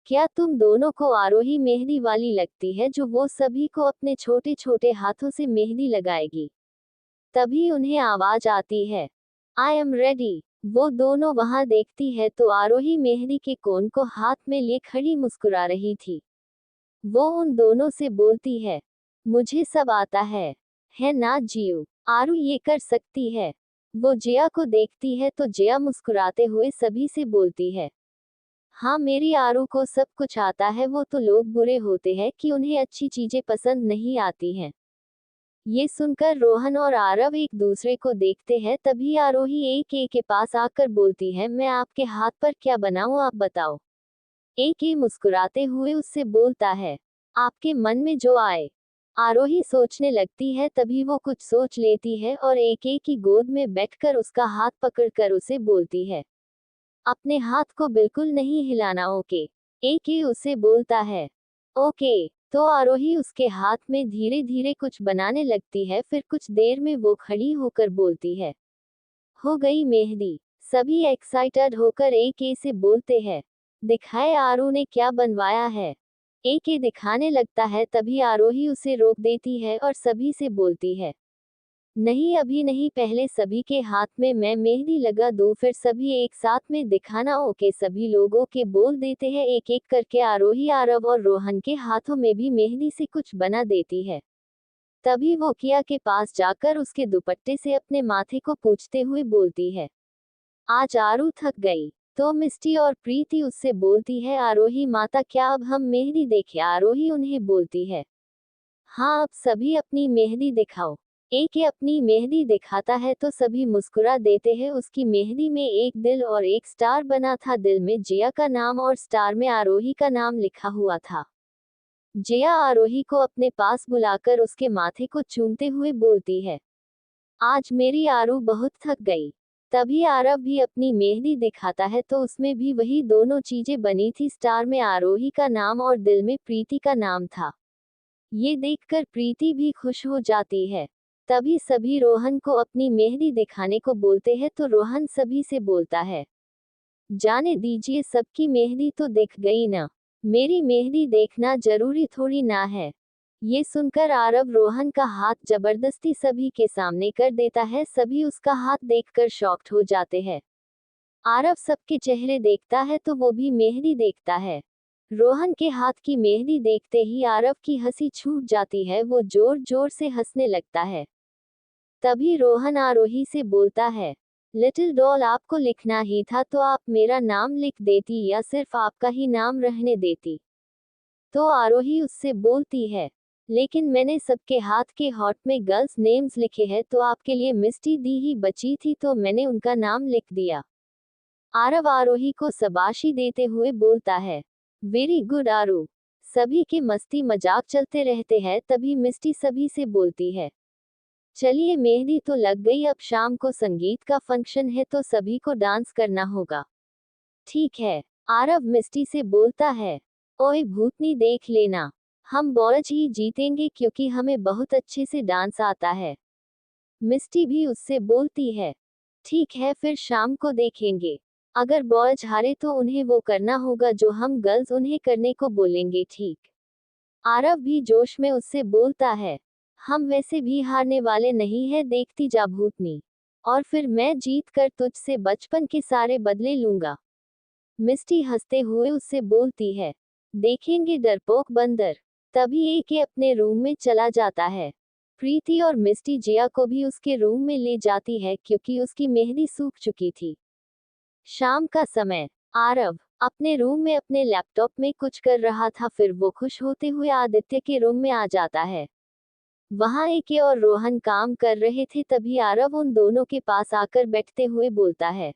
क्या तुम दोनों को आरोही मेहंदी वाली लगती है जो वो सभी को अपने छोटे छोटे हाथों से मेहंदी लगाएगी? तभी उन्हें आवाज आती है, आई एम रेडी। वो दोनों वहां देखती है तो आरोही मेहंदी के कोन को हाथ में लिए खड़ी मुस्कुरा रही थी। वो उन दोनों से बोलती है, मुझे सब आता है ना जीव, आरू ये कर सकती है। वो जिया को देखती है तो जिया मुस्कुराते हुए सभी से बोलती है, हाँ मेरी आरू को सब कुछ आता है, वो तो लोग बुरे होते हैं कि उन्हें अच्छी चीजें पसंद नहीं आती हैं। ये सुनकर रोहन और आरव एक दूसरे को देखते हैं। तभी आरोही ए के पास आकर बोलती है, मैं आपके हाथ पर क्या बनाऊं, आप बताओ। ए मुस्कुराते हुए उससे बोलता है, आपके मन में जो आए। आरोही सोचने लगती है, तभी वो कुछ सोच लेती है और ए की गोद में बैठकर उसका हाथ पकड़कर उसे बोलती है, अपने हाथ को बिल्कुल नहीं हिलाना, ओके। ए उसे बोलता है, ओके। तो आरोही उसके हाथ में धीरे धीरे कुछ बनाने लगती है। फिर कुछ देर में वो खड़ी होकर बोलती है, हो गई मेहंदी। सभी एक्साइटेड होकर ए से बोलते हैं, दिखाए आरू ने क्या बनवाया है। ए दिखाने लगता है। तभी आरोही उसे रोक देती है और सभी से बोलती है, नहीं अभी नहीं, पहले सभी के हाथ में मैं मेहंदी लगा दूं, फिर सभी एक साथ में दिखाना, ओके। सभी लोगों के बोल देते हैं। एक एक करके आरोही आरव और रोहन के हाथों में भी मेहंदी से कुछ बना देती है। तभी वो किया के पास जाकर उसके दुपट्टे से अपने माथे को पोंछते हुए बोलती है, आज आरू थक गई। तो मिस्टी और प्रीति उससे बोलती है, आरोही माता क्या अब हम मेहंदी देखें। आरोही उन्हें बोलती है, हाँ अब सभी अपनी मेहंदी दिखाओ। एक अपनी मेहंदी दिखाता है तो सभी मुस्कुरा देते हैं। उसकी मेहंदी में एक दिल और एक स्टार बना था। दिल में जिया का नाम और स्टार में आरोही का नाम लिखा हुआ था। जिया आरोही को अपने पास बुलाकर उसके माथे को चूमते हुए बोलती है, आज मेरी आरू बहुत थक गई। तभी आरव भी अपनी मेहंदी दिखाता है तो उसमें भी वही दोनों चीजें बनी थी। स्टार में आरोही का नाम और दिल में प्रीति का नाम था। ये देखकर प्रीति भी खुश हो जाती है। तभी सभी रोहन को अपनी मेहंदी दिखाने को बोलते हैं तो रोहन सभी से बोलता है, जाने दीजिए, सबकी मेहंदी तो दिख गई ना, मेरी मेहंदी देखना जरूरी थोड़ी ना है। ये सुनकर आरव रोहन का हाथ जबरदस्ती सभी के सामने कर देता है। सभी उसका हाथ देखकर शॉक्ड हो जाते हैं। आरव सबके चेहरे देखता है तो वो भी मेहंदी देखता है। रोहन के हाथ की मेहंदी देखते ही आरव की हंसी छूट जाती है। वो जोर जोर से हंसने लगता है। तभी रोहन आरोही से बोलता है, लिटिल डॉल, आपको लिखना ही था तो आप मेरा नाम लिख देती या सिर्फ आपका ही नाम रहने देती। तो आरोही उससे बोलती है, लेकिन मैंने सबके हाथ के हॉट में गर्ल्स नेम्स लिखे हैं तो आपके लिए मिस्टी दी ही बची थी तो मैंने उनका नाम लिख दिया। आरव आरोही को शाबाशी देते हुए बोलता है, वेरी गुड आरू। सभी के मस्ती मजाक चलते रहते हैं। तभी मिस्टी सभी से बोलती है, चलिए मेहंदी तो लग गई, अब शाम को संगीत का फंक्शन है तो सभी को डांस करना होगा। ठीक है, आरव मिस्टी से बोलता है, ओए भूतनी देख लेना, हम बॉयज ही जीतेंगे क्योंकि हमें बहुत अच्छे से डांस आता है। मिस्टी भी उससे बोलती है, ठीक है फिर शाम को देखेंगे, अगर बॉयज हारे तो उन्हें वो करना होगा जो हम गर्ल्स उन्हें करने को बोलेंगे, ठीक। आरव भी जोश में उससे बोलता है, हम वैसे भी हारने वाले नहीं है, देखती जा भूतनी, और फिर मैं जीत कर तुझसे बचपन के सारे बदले लूंगा। मिस्टी हंसते हुए उससे बोलती है, देखेंगे डरपोक बंदर। तभी एक अपने रूम में चला जाता है। प्रीति और मिस्टी जिया को भी उसके रूम में ले जाती है क्योंकि उसकी मेहंदी सूख चुकी थी। शाम का समय, आरव अपने रूम में अपने लैपटॉप में कुछ कर रहा था। फिर वो खुश होते हुए आदित्य के रूम में आ जाता है। वहां एके और रोहन काम कर रहे थे। तभी आरव उन दोनों के पास आकर बैठते हुए बोलता है,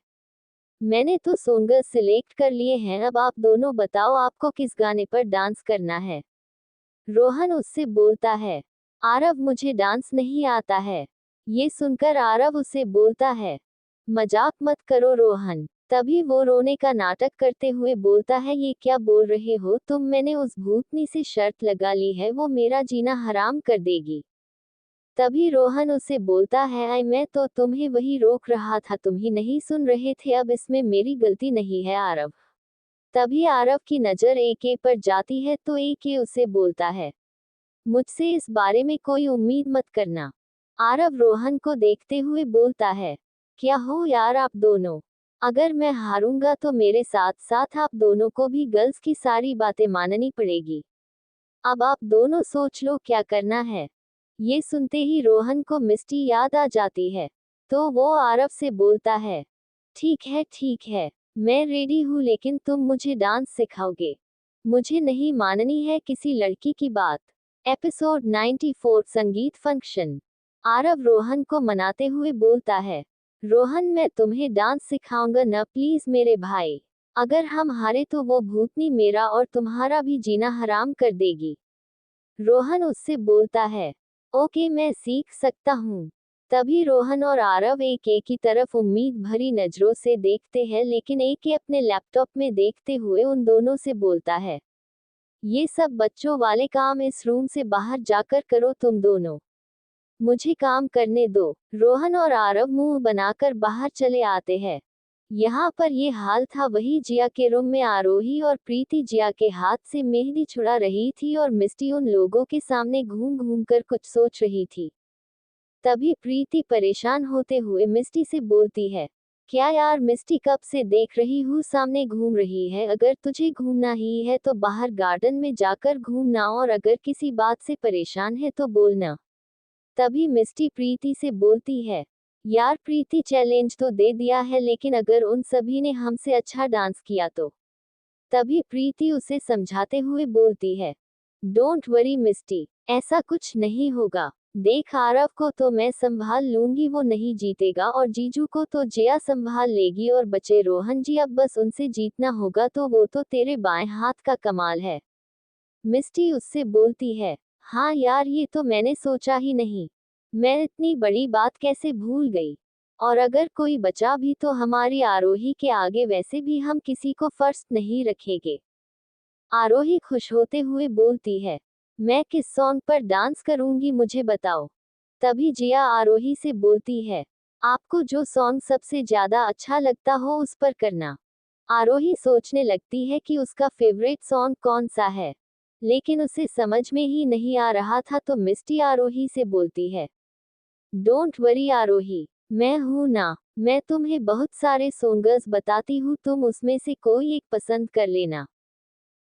मैंने तो सॉन्ग सिलेक्ट कर लिए हैं, अब आप दोनों बताओ आपको किस गाने पर डांस करना है। रोहन उससे बोलता है, आरव मुझे डांस नहीं आता है। ये सुनकर आरव उसे बोलता है, मजाक मत करो रोहन। तभी वो रोने का नाटक करते हुए बोलता है, ये क्या बोल रहे हो तुम, मैंने उस भूतनी से शर्त लगा ली है, वो मेरा जीना हराम कर देगी। तभी रोहन उसे बोलता है, आई मैं तो तुम्हें वही रोक रहा था, तुम ही नहीं सुन रहे थे, अब इसमें मेरी गलती नहीं है आरव। तभी आरव की नजर एके पर जाती है तो एके उसे बोलता है, मुझसे इस बारे में कोई उम्मीद मत करना। आरव रोहन को देखते हुए बोलता है, क्या हो यार आप दोनों, अगर मैं हारूंगा तो मेरे साथ साथ आप दोनों को भी गर्ल्स की सारी बातें माननी पड़ेगी। अब आप दोनों सोच लो क्या करना है। ये सुनते ही रोहन को मिस्टी याद आ जाती है। तो वो आरव से बोलता है, ठीक है, मैं रेडी हूँ, लेकिन तुम मुझे डांस सिखाओगे। मुझे नहीं माननी है किसी लड़की की बात। एपिसोड 94 संगीत फंक्शन। आरव रोहन को मनाते हुए बोलता है, रोहन मैं तुम्हें डांस सिखाऊंगा न प्लीज मेरे भाई। अगर हम हारे तो वो भूतनी मेरा और तुम्हारा भी जीना हराम कर देगी। रोहन उससे बोलता है, ओके मैं सीख सकता हूँ। तभी रोहन और आरव एक एक की तरफ उम्मीद भरी नजरों से देखते हैं, लेकिन एक के अपने लैपटॉप में देखते हुए उन दोनों से बोलता है, ये सब बच्चों वाले काम इस रूम से बाहर जाकर करो तुम दोनों। मुझे काम करने दो। रोहन और आरव मुंह बनाकर बाहर चले आते हैं। यहाँ पर ये हाल था वही जिया के रूम में आरोही और प्रीति जिया के हाथ से मेहंदी छुड़ा रही थी और मिस्टी उन लोगों के सामने घूम घूम कर कुछ सोच रही थी। तभी प्रीति परेशान होते हुए मिस्टी से बोलती है, क्या यार मिस्टी कब से देख रही हूँ सामने घूम रही है। अगर तुझे घूमना ही है तो बाहर गार्डन में जाकर घूमना, और अगर किसी बात से परेशान है तो बोलना। तभी मिस्टी प्रीति से बोलती है, यार प्रीति चैलेंज तो दे दिया है, लेकिन अगर उन सभी ने हमसे अच्छा डांस किया तो। तभी प्रीति उसे समझाते हुए बोलती है, डोंट वरी मिस्टी, ऐसा कुछ नहीं होगा। देख आरव को तो मैं संभाल लूंगी, वो नहीं जीतेगा, और जीजू को तो जिया संभाल लेगी, और बचे रोहन जी अब बस उनसे जीतना होगा, तो वो तो तेरे बाएं हाथ का कमाल है। मिस्टी उससे बोलती है, हाँ यार ये तो मैंने सोचा ही नहीं। मैं इतनी बड़ी बात कैसे भूल गई। और अगर कोई बचा भी तो हमारी आरोही के आगे, वैसे भी हम किसी को फर्स्ट नहीं रखेंगे। आरोही खुश होते हुए बोलती है, मैं किस सॉन्ग पर डांस करूंगी मुझे बताओ। तभी जिया आरोही से बोलती है, आपको जो सॉन्ग सबसे ज्यादा अच्छा लगता हो उस पर करना। आरोही सोचने लगती है कि उसका फेवरेट सॉन्ग कौन सा है, लेकिन उसे समझ में ही नहीं आ रहा था, तो मिस्टी आरोही से बोलती है, डोंट वरी आरोही, मैं हूं ना, मैं तुम्हें बहुत सारे सॉन्ग्स बताती हूँ, तुम उसमें से कोई एक पसंद कर लेना।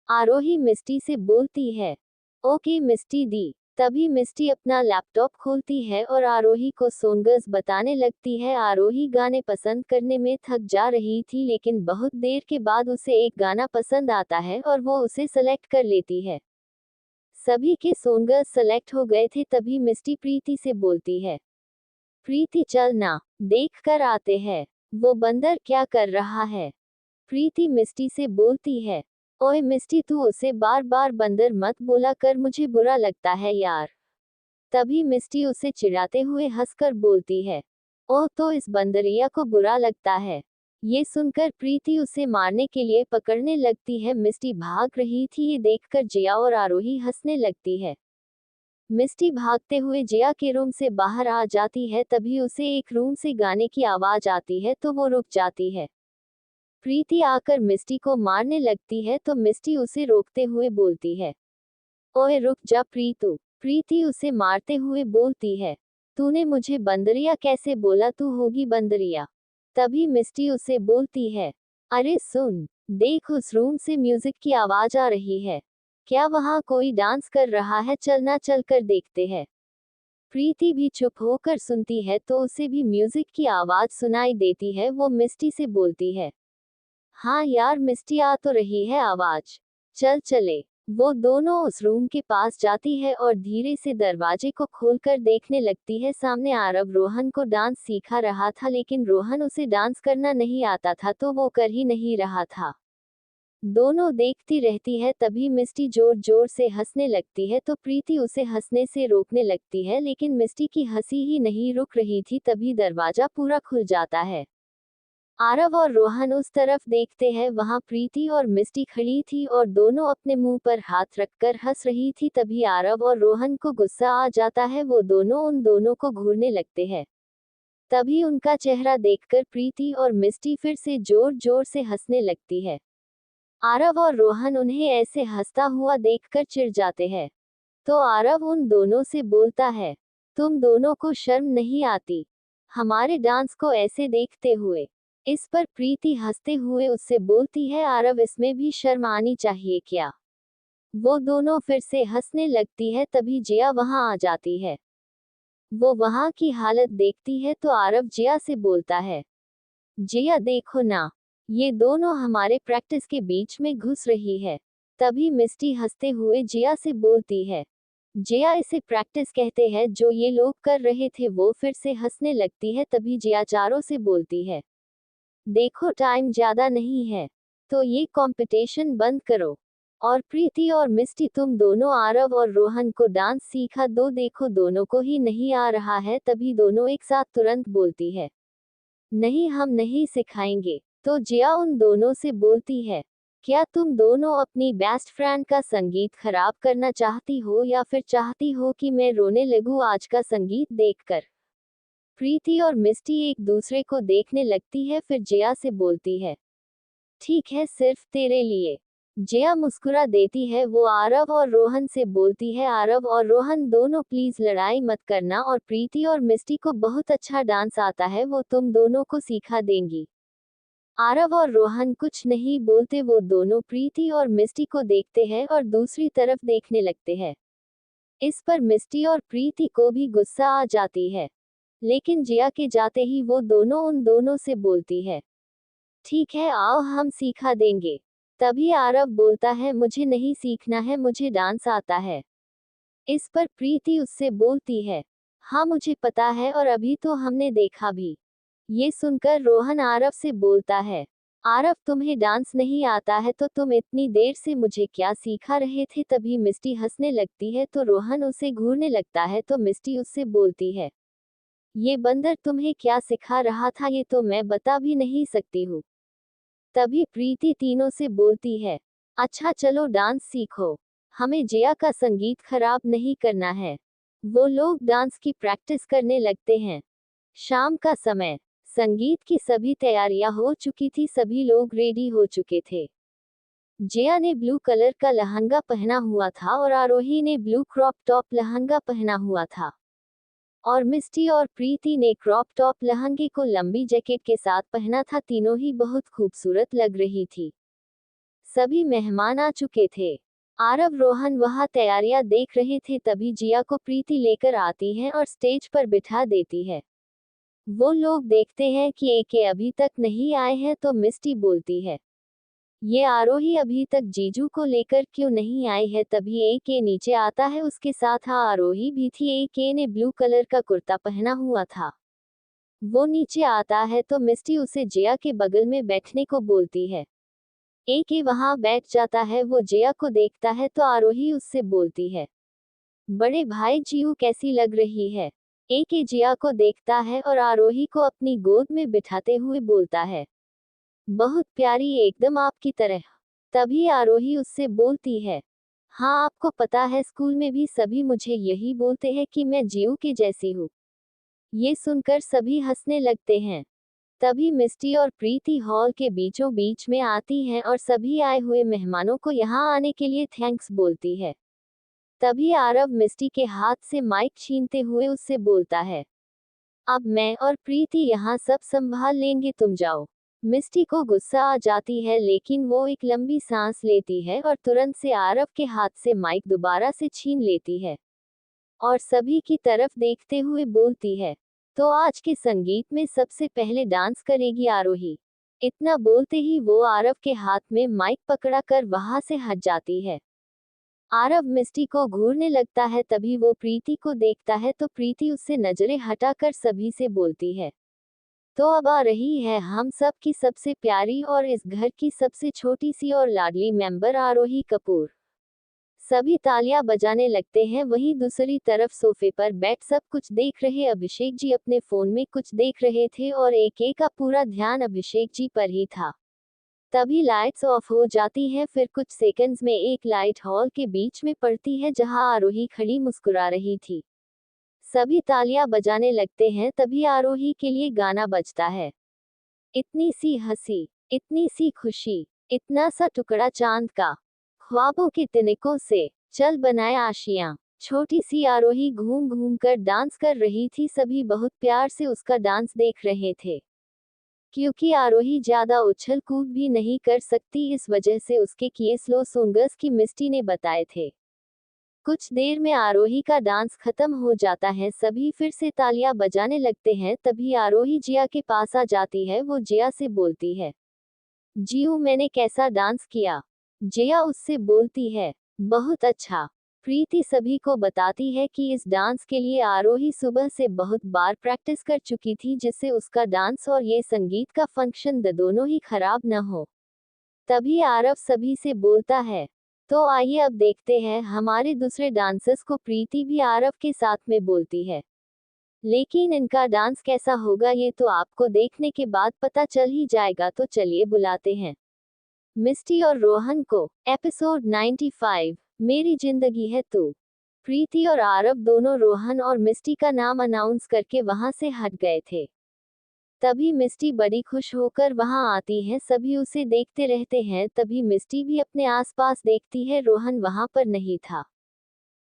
आरोही मिस्टी से बोलती है, ओके मिस्टी दी। तभी मिस्टी अपना लैपटॉप खोलती है और आरोही को सॉन्ग्स बताने लगती है। आरोही गाने पसंद करने में थक जा रही थी, लेकिन बहुत देर के बाद उसे एक गाना पसंद आता है और वो उसे सेलेक्ट कर लेती है। सभी के सॉन्ग्स सेलेक्ट हो गए थे। तभी मिस्टी प्रीति से बोलती है, प्रीति चल ना, देख कर आते हैं वो बंदर क्या कर रहा है। प्रीति मिस्टी से बोलती है, ओए मिस्टी तू उसे बार बार बंदर मत बोला कर, मुझे बुरा लगता है यार। तभी मिस्टी उसे चिढ़ाते हुए हंसकर बोलती है, ओह तो इस बंदरिया को बुरा लगता है। ये सुनकर प्रीति उसे मारने के लिए पकड़ने लगती है। मिस्टी भाग रही थी, ये देखकर जिया और आरोही हंसने लगती है। मिस्टी भागते हुए जिया के रूम से बाहर आ जाती है। तभी उसे एक रूम से गाने की आवाज आती है, तो वो रुक जाती है। प्रीति आकर मिस्टी को मारने लगती है, तो मिस्टी उसे रोकते हुए बोलती है, ओए रुक जा प्रीतु। प्रीति उसे मारते हुए बोलती है, तूने मुझे बंदरिया कैसे बोला, तू होगी बंदरिया। तभी मिस्टी उसे बोलती है, अरे सुन, देख उस रूम से म्यूजिक की आवाज आ रही है, क्या वहाँ कोई डांस कर रहा है, चलना चलकर देखते हैं। प्रीति भी चुप होकर सुनती है, तो उसे भी म्यूजिक की आवाज सुनाई देती है। वो मिस्टी से बोलती है, हाँ यार मिस्टी आ तो रही है आवाज, चल चले। वो दोनों उस रूम के पास जाती है और धीरे से दरवाजे को खोलकर देखने लगती है। सामने आरव रोहन को डांस सिखा रहा था, लेकिन रोहन उसे डांस करना नहीं आता था, तो वो कर ही नहीं रहा था। दोनों देखती रहती है। तभी मिस्टी जोर जोर से हंसने लगती है, तो प्रीति उसे हंसने से रोकने लगती है, लेकिन मिस्टी की हंसी ही नहीं रुक रही थी। तभी दरवाजा पूरा खुल जाता है। आरव और रोहन उस तरफ देखते हैं, वहां प्रीति और मिस्टी खड़ी थी और दोनों अपने मुंह पर हाथ रखकर हंस रही थी। तभी आरव और रोहन को गुस्सा आ जाता है, वो दोनों उन दोनों को घूरने लगते हैं। तभी उनका चेहरा देखकर प्रीति और मिस्टी फिर से जोर जोर से हंसने लगती है। आरव और रोहन उन्हें ऐसे हंसता हुआ देखकर चिढ़ जाते हैं। तो आरव उन दोनों से बोलता है, तुम दोनों को शर्म नहीं आती हमारे डांस को ऐसे देखते हुए। इस पर प्रीति हंसते हुए उससे बोलती है, आरव इसमें भी शर्म आनी चाहिए क्या। वो दोनों फिर से हंसने लगती है। तभी जिया वहां आ जाती है। वो वहां की हालत देखती है, तो आरव जिया से बोलता है, जिया देखो ना, ये दोनों हमारे प्रैक्टिस के बीच में घुस रही है। तभी मिस्टी हंसते हुए जिया से बोलती है, जिया इसे प्रैक्टिस कहते हैं। जो ये लोग कर रहे थे वो फिर से हंसने लगती है। तभी जिया चारों से बोलती है, देखो टाइम ज्यादा नहीं है, तो ये कंपटीशन बंद करो। और प्रीति और मिस्टी, तुम दोनों आरव और रोहन को डांस सिखा दो। देखो दोनों को ही नहीं आ रहा है। तभी दोनों एक साथ तुरंत बोलती है, नहीं हम नहीं सिखाएंगे। तो जिया उन दोनों से बोलती है, क्या तुम दोनों अपनी बेस्ट फ्रेंड का संगीत खराब करना चाहती हो या फिर चाहती हो कि मैं रोने लगूं आज का संगीत देखकर। प्रीति और मिस्टी एक दूसरे को देखने लगती है। फिर जिया से बोलती है, ठीक है सिर्फ तेरे लिए। जिया मुस्कुरा देती है। वो आरव और रोहन से बोलती है, आरव और रोहन दोनों प्लीज लड़ाई मत करना। और प्रीति और मिस्टी को बहुत अच्छा डांस आता है, वो तुम दोनों को सिखा देंगी। आरव और रोहन कुछ नहीं बोलते। वो दोनों प्रीति और मिस्टी को देखते हैं और दूसरी तरफ देखने लगते हैं। इस पर मिस्टी और प्रीति को भी गुस्सा आ जाती है। लेकिन जिया के जाते ही वो दोनों उन दोनों से बोलती है, ठीक है आओ हम सिखा देंगे। तभी आरव बोलता है, मुझे नहीं सीखना है, मुझे डांस आता है। इस पर प्रीति उससे बोलती है, हाँ मुझे पता है और अभी तो हमने देखा भी। ये सुनकर रोहन आरव से बोलता है, आरव तुम्हें डांस नहीं आता है तो तुम इतनी देर से मुझे क्या सिखा रहे थे। तभी मिस्टी हंसने लगती है तो रोहन उसे घूरने लगता है। तो मिस्टी उससे बोलती है, ये बंदर तुम्हें क्या सिखा रहा था ये तो मैं बता भी नहीं सकती हूँ। तभी प्रीति तीनों से बोलती है, अच्छा चलो डांस सीखो, हमें जिया का संगीत खराब नहीं करना है। वो लोग डांस की प्रैक्टिस करने लगते हैं। शाम का समय, संगीत की सभी तैयारियां हो चुकी थी, सभी लोग रेडी हो चुके थे। जिया ने ब्लू कलर का लहंगा पहना हुआ था और आरोही ने ब्लू क्रॉप टॉप लहंगा पहना हुआ था। और मिस्टी और प्रीति ने क्रॉप टॉप लहंगे को लंबी जैकेट के साथ पहना था। तीनों ही बहुत खूबसूरत लग रही थी। सभी मेहमान आ चुके थे। आरव रोहन वहां तैयारियां देख रहे थे। तभी जिया को प्रीति लेकर आती है और स्टेज पर बिठा देती है। वो लोग देखते हैं कि एके अभी तक नहीं आए हैं। तो मिस्टी बोलती है, ये आरोही अभी तक जीजू को लेकर क्यों नहीं आई है। तभी एके नीचे आता है, उसके साथ आरोही भी थी। एके ने ब्लू कलर का कुर्ता पहना हुआ था। वो नीचे आता है तो मिस्टी उसे जिया के बगल में बैठने को बोलती है। एके वहां बैठ जाता है। वो जिया को देखता है तो आरोही उससे बोलती है, बड़े भाई जियू कैसी लग रही है। एके जिया को देखता है और आरोही को अपनी गोद में बिठाते हुए बोलता है, बहुत प्यारी एकदम आपकी तरह। तभी आरोही उससे बोलती है, हाँ आपको पता है स्कूल में भी सभी मुझे यही बोलते हैं कि मैं जियू के जैसी हूँ। ये सुनकर सभी हंसने लगते हैं। तभी मिस्टी और प्रीति हॉल के बीचों बीच में आती हैं और सभी आए हुए मेहमानों को यहाँ आने के लिए थैंक्स बोलती है। तभी आरव मिस्टी के हाथ से माइक छीनते हुए उससे बोलता है, अब मैं और प्रीति यहाँ सब संभाल लेंगे, तुम जाओ। मिस्टी को गुस्सा आ जाती है लेकिन वो एक लंबी सांस लेती है और तुरंत से आरव के हाथ से माइक दोबारा से छीन लेती है और सभी की तरफ देखते हुए बोलती है, तो आज के संगीत में सबसे पहले डांस करेगी आरोही। इतना बोलते ही वो आरव के हाथ में माइक पकड़ा कर वहां से हट जाती है। आरव मिस्टी को घूरने लगता है। तभी वो प्रीति को देखता है तो प्रीति उससे नजरें हटाकर सभी से बोलती है, तो अब आ रही है हम सब की सबसे प्यारी और इस घर की सबसे छोटी सी और लाडली मेंबर आरोही कपूर। सभी तालियां बजाने लगते हैं। वहीं दूसरी तरफ सोफे पर बैठ सब कुछ देख रहे अभिषेक जी अपने फोन में कुछ देख रहे थे और एक का पूरा ध्यान अभिषेक जी पर ही था। तभी लाइट्स ऑफ हो जाती हैं। फिर कुछ सेकंड्स में एक लाइट हॉल के बीच में पड़ती है जहां आरोही खड़ी मुस्कुरा रही थी। सभी तालियां बजाने लगते हैं। तभी आरोही के लिए गाना बजता है, इतनी सी हंसी, इतनी सी खुशी, इतना सा टुकड़ा चांद का, ख्वाबों के तिनकों से चल बनाए आशियां। छोटी सी आरोही घूम घूम कर डांस कर रही थी। सभी बहुत प्यार से उसका डांस देख रहे थे। क्योंकि आरोही ज्यादा उछल कूद भी नहीं कर सकती, इस वजह से उसके किए स्लो सोंगर्स की मिस्टी ने बताए थे। कुछ देर में आरोही का डांस खत्म हो जाता है। सभी फिर से तालियां बजाने लगते हैं। तभी आरोही जिया के पास आ जाती है। वो जिया से बोलती है, जियू मैंने कैसा डांस किया। जिया उससे बोलती है, बहुत अच्छा। प्रीति सभी को बताती है कि इस डांस के लिए आरोही सुबह से बहुत बार प्रैक्टिस कर चुकी थी, जिससे उसका डांस और ये संगीत का फंक्शन दोनों ही खराब न हो। तभी आरव सभी से बोलता है, तो आइए अब देखते हैं हमारे दूसरे डांसर्स को। प्रीति भी आरव के साथ में बोलती है, लेकिन इनका डांस कैसा होगा ये तो आपको देखने के बाद पता चल ही जाएगा। तो चलिए बुलाते हैं मिस्टी और रोहन को। एपिसोड 95, मेरी जिंदगी है तू। प्रीति और आरव दोनों रोहन और मिस्टी का नाम अनाउंस करके वहां से हट गए थे। तभी मिस्टी बड़ी खुश होकर वहां आती है, सभी उसे देखते रहते हैं। तभी मिस्टी भी अपने आसपास देखती है, रोहन वहां पर नहीं था।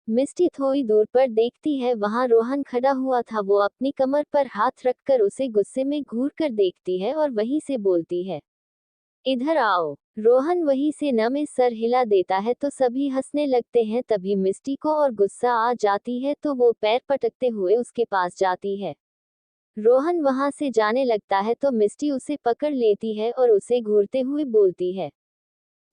मिस्टी थोड़ी दूर पर देखती है, वहां रोहन खड़ा हुआ था। वो अपनी कमर पर हाथ रखकर उसे गुस्से में घूर कर देखती है और वहीं से बोलती है, इधर आओ। रोहन वहीं से न में सर हिला देता है तो सभी हंसने लगते हैं। तभी मिस्टी को और गुस्सा आ जाती है तो वो पैर पटकते हुए उसके पास जाती है। रोहन वहां से जाने लगता है तो मिस्टी उसे पकड़ लेती है और उसे घूरते हुए बोलती है,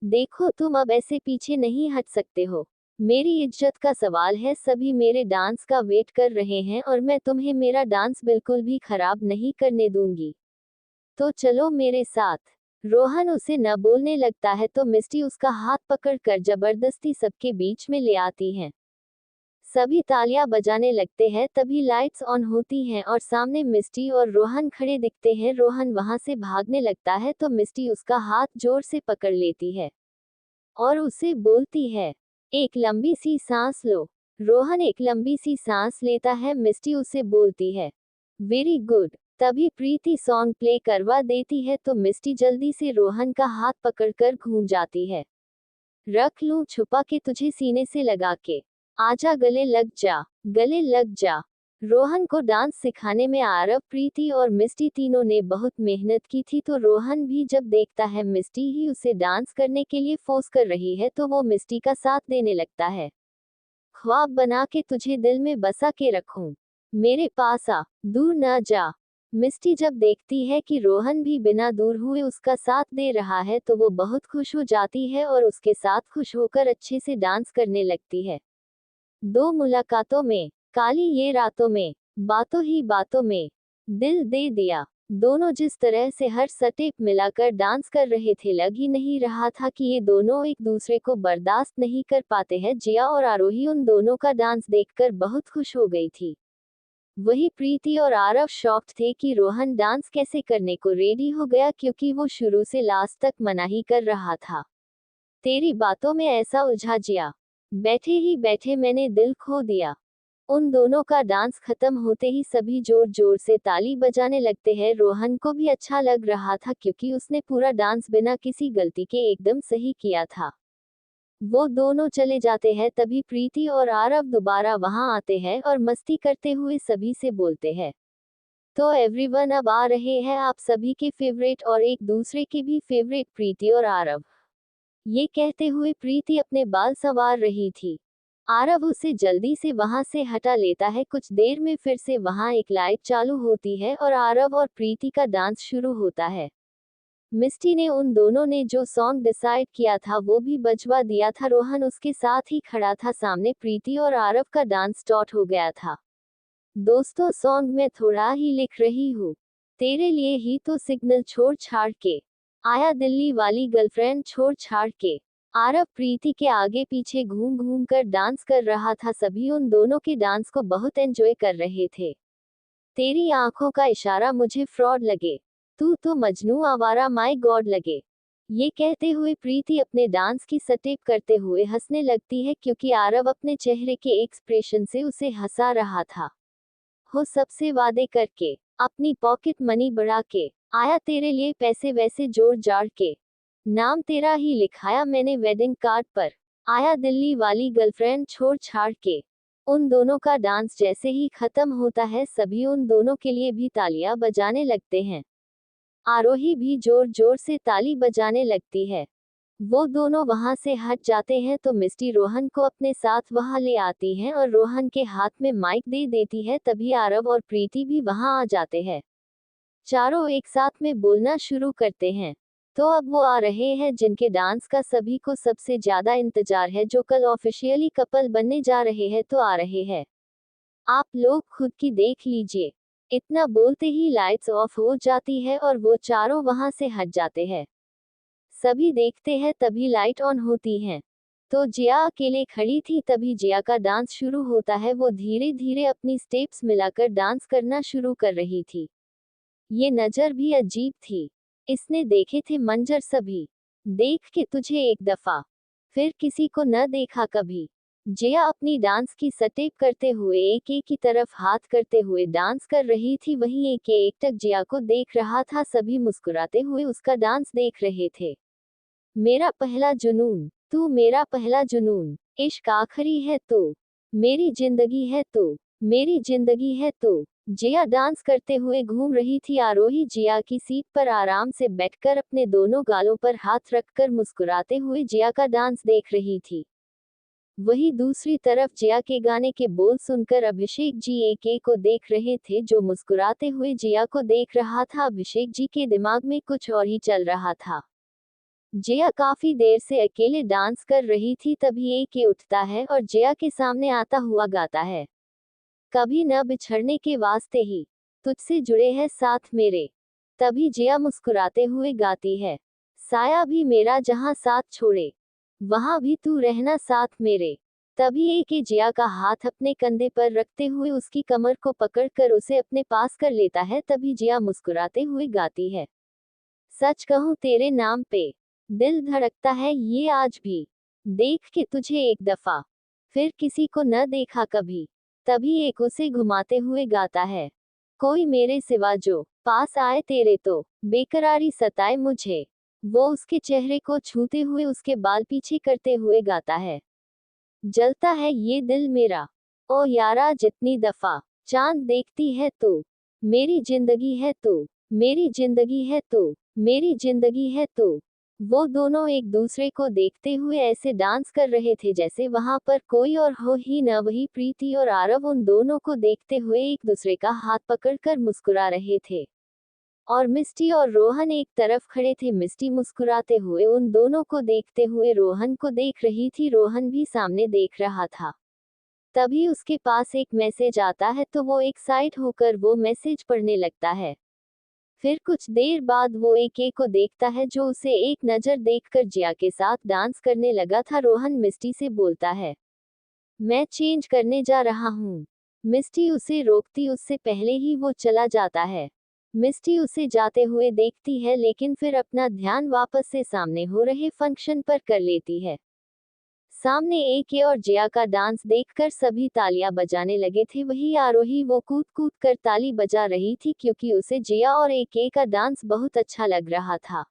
देखो तुम अब ऐसे पीछे नहीं हट सकते हो। मेरी इज्जत का सवाल है, सभी मेरे डांस का वेट कर रहे हैं और मैं तुम्हें मेरा डांस बिल्कुल भी खराब नहीं करने दूंगी। तो चलो मेरे साथ। रोहन उसे न बोलने लगता है तो मिस्टी उसका हाथ पकड़कर जबरदस्ती सबके बीच में ले आती हैं। सभी तालियां बजाने लगते हैं। तभी लाइट्स ऑन होती हैं और सामने मिस्टी और रोहन खड़े दिखते हैं। रोहन वहां से भागने लगता है तो मिस्टी उसका हाथ जोर से पकड़ लेती है और उसे बोलती है, एक लंबी सी सांस लो। रोहन एक लंबी सी सांस लेता है। मिस्टी उसे बोलती है, वेरी गुड। तभी प्रीति सॉन्ग प्ले करवा देती है तो मिस्टी जल्दी से रोहन का हाथ पकड़कर घूम जाती है। रख लूं छुपा के तुझे सीने से लगा के, आजा गले लग जा, गले लग जा। रोहन को डांस सिखाने में आरव, प्रीति और मिस्टी तीनों ने बहुत मेहनत की थी। तो रोहन भी जब देखता है मिस्टी ही उसे डांस करने के लिए फोर्स कर रही है तो वो मिस्टी का साथ देने लगता है। ख्वाब बना के तुझे दिल में बसा के रखूं, मेरे पास आ, दूर न जा। मिस्टी जब देखती है कि रोहन भी बिना दूर हुए उसका साथ दे रहा है तो वो बहुत खुश हो जाती है और उसके साथ खुश होकर अच्छे से डांस करने लगती है। दो मुलाकातों में, काली ये रातों में, बातों ही बातों में दिल दे दिया। दोनों जिस तरह से हर स्टेप मिलाकर डांस कर रहे थे, लग ही नहीं रहा था कि ये दोनों एक दूसरे को बर्दाश्त नहीं कर पाते हैं। जिया और आरोही उन दोनों का डांस देखकर बहुत खुश हो गई थी। वही प्रीति और आरव शॉक्ड थे कि रोहन डांस कैसे करने को रेडी हो गया, क्योंकि वो शुरू से लास्ट तक मना ही कर रहा था। तेरी बातों में ऐसा उलझा जिया, बैठे ही बैठे मैंने दिल खो दिया। उन दोनों का डांस खत्म होते ही सभी जोर जोर से ताली बजाने लगते हैं। रोहन को भी अच्छा लग रहा था क्योंकि उसने पूरा डांस बिना किसी गलती के एकदम सही किया था। वो दोनों चले जाते हैं। तभी प्रीति और आरव दोबारा वहां आते हैं और मस्ती करते हुए सभी से बोलते हैं, तो एवरीवन अब आ रहे हैं आप सभी के फेवरेट और एक दूसरे के भी फेवरेट प्रीति और आरव। ये कहते हुए प्रीति अपने बाल संवार रही थी। आरव उसे जल्दी से वहां से हटा लेता है। कुछ देर में फिर से वहां एक लाइट चालू होती है और आरव और प्रीति का डांस शुरू होता है। मिस्टी ने उन दोनों ने जो सॉन्ग डिसाइड किया था वो भी बजवा दिया था। रोहन उसके साथ ही खड़ा था। सामने प्रीति और आरव का डांस स्टार्ट हो गया था। दोस्तों, सॉन्ग में थोड़ा ही लिख रही हूँ, तेरे लिए ही तो सिग्नल छोड़ छाड़ के आया, दिल्ली वाली गर्लफ्रेंड छोड़ छाड़ के। आरव प्रीति के आगे पीछे घूम घूम कर डांस कर रहा था। सभी उन दोनों के डांस को बहुत एंजॉय कर रहे थे। तेरी आंखों का इशारा मुझे फ्रॉड लगे, तू तो मजनू आवारा माय गॉड लगे। ये कहते हुए प्रीति अपने डांस की स्टेप करते हुए हंसने लगती है, क्योंकि आरव अपने चेहरे के एक्सप्रेशन से उसे हंसा रहा था। हो सबसे वादे करके, अपनी पॉकेट मनी बढ़ा के आया, तेरे लिए पैसे वैसे जोड़ जाड़ के, नाम तेरा ही लिखाया मैंने वेडिंग कार्ड पर, आया दिल्ली वाली गर्लफ्रेंड छोड़ छाड़ के। उन दोनों का डांस जैसे ही खत्म होता है सभी उन दोनों के लिए भी तालियां बजाने लगते हैं। आरोही भी जोर जोर से ताली बजाने लगती है। वो दोनों वहां से हट जाते हैं तो मिस्टी रोहन को अपने साथ वहां ले आती है और रोहन के हाथ में माइक दे देती है। तभी आरव और प्रीति भी वहां आ जाते हैं। चारों एक साथ में बोलना शुरू करते हैं, तो अब वो आ रहे हैं जिनके डांस का सभी को सबसे ज्यादा इंतजार है, जो कल ऑफिशियली कपल बनने जा रहे हैं। तो आ रहे हैं, आप लोग खुद की देख लीजिए। इतना बोलते ही लाइट्स ऑफ हो जाती है और वो चारों वहां से हट जाते हैं। सभी देखते हैं, तभी लाइट ऑन होती हैं। तो जिया अकेले खड़ी थी। तभी जिया का डांस शुरू होता है। वो धीरे धीरे अपनी स्टेप्स मिलाकर डांस करना शुरू कर रही थी। ये नजर भी अजीब थी। इसने देखे थे मंजर सभी। देख के तुझे एक दफा, फिर किसी को न देखा कभी। जिया अपनी डांस की स्टेप करते हुए एक एक की तरफ हाथ करते हुए डांस कर रही थी। वहीं एक एकटक जिया को देख रहा था। सभी मुस्कुराते हुए उसका डांस देख रहे थे। मेरा पहला जुनून, तू मेरा पहला जुनून, इश्क आखिरी है तो, मेरी जिंदगी है तो, मेरी जिंदगी है तो। जिया डांस करते हुए घूम रही थी। आरोही जिया की सीट पर आराम से बैठकर अपने दोनों गालों पर हाथ रखकर मुस्कुराते हुए जिया का डांस देख रही थी। वहीं दूसरी तरफ जिया के गाने के बोल सुनकर अभिषेक जी एक एक को देख रहे थे, जो मुस्कुराते हुए जिया को देख रहा था। अभिषेक जी के दिमाग में कुछ और ही चल रहा था। जिया काफी देर से अकेले डांस कर रही थी। तभी एक के उठता है और जिया के सामने आता हुआ गाता है, कभी न बिछड़ने के वास्ते ही तुझसे जुड़े हैं साथ मेरे। तभी जिया मुस्कुराते हुए गाती है, साया भी मेरा जहां साथ छोड़े, वहां भी तू रहना साथ मेरे। तभी एक जिया का हाथ अपने कंधे पर रखते हुए उसकी कमर को पकड़कर उसे अपने पास कर लेता है। तभी जिया मुस्कुराते हुए गाती है, सच कहूं तेरे नाम पे दिल धड़कता है ये आज भी, देख के तुझे एक दफा, फिर किसी को न देखा कभी। तभी एक उसे घुमाते हुए गाता है, कोई मेरे सिवा जो पास आए तेरे तो बेकरारी सताए मुझे। वो उसके चेहरे को छूते हुए उसके बाल पीछे करते हुए गाता है, जलता है ये दिल मेरा, ओ यारा जितनी दफा चांद देखती है तो, मेरी जिंदगी है तो, मेरी जिंदगी है तो, मेरी जिंदगी है तो। वो दोनों एक दूसरे को देखते हुए ऐसे डांस कर रहे थे जैसे वहां पर कोई और हो ही न। वही प्रीति और आरव उन दोनों को देखते हुए एक दूसरे का हाथ पकड़कर मुस्कुरा रहे थे। और मिस्टी और रोहन एक तरफ खड़े थे। मिस्टी मुस्कुराते हुए उन दोनों को देखते हुए रोहन को देख रही थी। रोहन भी सामने देख रहा था। तभी उसके पास एक मैसेज आता है तो वो एक्साइट होकर वो मैसेज पढ़ने लगता है। फिर कुछ देर बाद वो एक को देखता है जो उसे एक नजर देखकर जिया के साथ डांस करने लगा था। रोहन मिस्टी से बोलता है, मैं चेंज करने जा रहा हूँ। मिस्टी उसे रोकती उससे पहले ही वो चला जाता है। मिस्टी उसे जाते हुए देखती है लेकिन फिर अपना ध्यान वापस से सामने हो रहे फंक्शन पर कर लेती है। सामने एक और जिया का डांस देखकर सभी तालियां बजाने लगे थे। वही आरोही वो कूद कूद कर ताली बजा रही थी क्योंकि उसे जिया और एक का डांस बहुत अच्छा लग रहा था।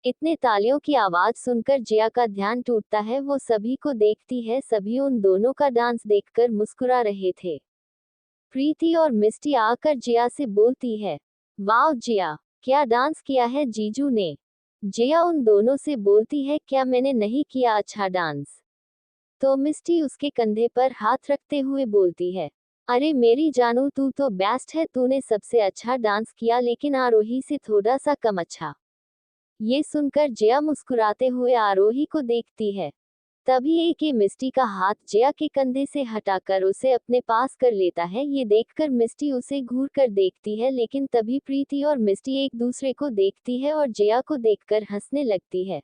इतने तालियों की आवाज सुनकर जिया का ध्यान टूटता है। वो सभी को देखती है। सभी उन दोनों का डांस देखकर मुस्कुरा रहे थे। प्रीति और मिस्टी आकर जिया से बोलती है, वाह जिया, क्या डांस किया है जीजू ने। जिया उन दोनों से बोलती है, क्या मैंने नहीं किया अच्छा डांस। तो मिस्टी उसके कंधे पर हाथ रखते हुए बोलती है, अरे मेरी जानू तू तो बेस्ट है, तूने सबसे अच्छा डांस किया लेकिन आरोही से थोड़ा सा कम अच्छा। ये सुनकर जिया मुस्कुराते हुए आरोही को देखती है। तभी एक मिस्टी का हाथ जिया के कंधे से हटाकर उसे अपने पास कर लेता है। ये देखकर मिस्टी उसे घूर कर देखती है लेकिन तभी प्रीति और मिस्टी एक दूसरे को देखती है और जिया को देखकर हंसने लगती है।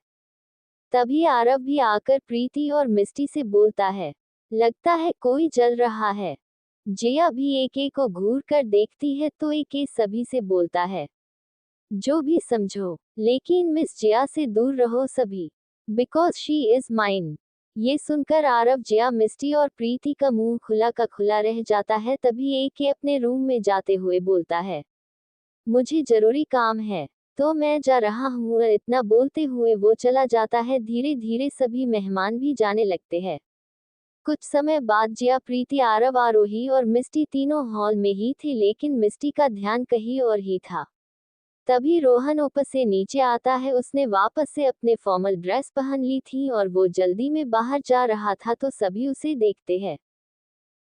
तभी आरव भी आकर प्रीति और मिस्टी से बोलता है, लगता है कोई जल रहा है। जिया भी एक को घूर कर देखती है तो एक सभी से बोलता है, जो भी समझो, लेकिन मिस जिया से दूर रहो सभी, बिकॉज शी इज माइन। ये सुनकर आरव, जिया, मिस्टी और प्रीति का मुंह खुला का खुला रह जाता है। तभी एक अपने रूम में जाते हुए बोलता है, मुझे जरूरी काम है तो मैं जा रहा हूँ। इतना बोलते हुए वो चला जाता है। धीरे धीरे सभी मेहमान भी जाने लगते हैं। कुछ समय बाद जिया, प्रीति, आरव, आरोही और मिस्टी तीनों हॉल में ही थे लेकिन मिस्टी का ध्यान कहीं और ही था। तभी रोहन ऊपर से नीचे आता है। उसने वापस से अपने फॉर्मल ड्रेस पहन ली थी और वो जल्दी में बाहर जा रहा था तो सभी उसे देखते हैं।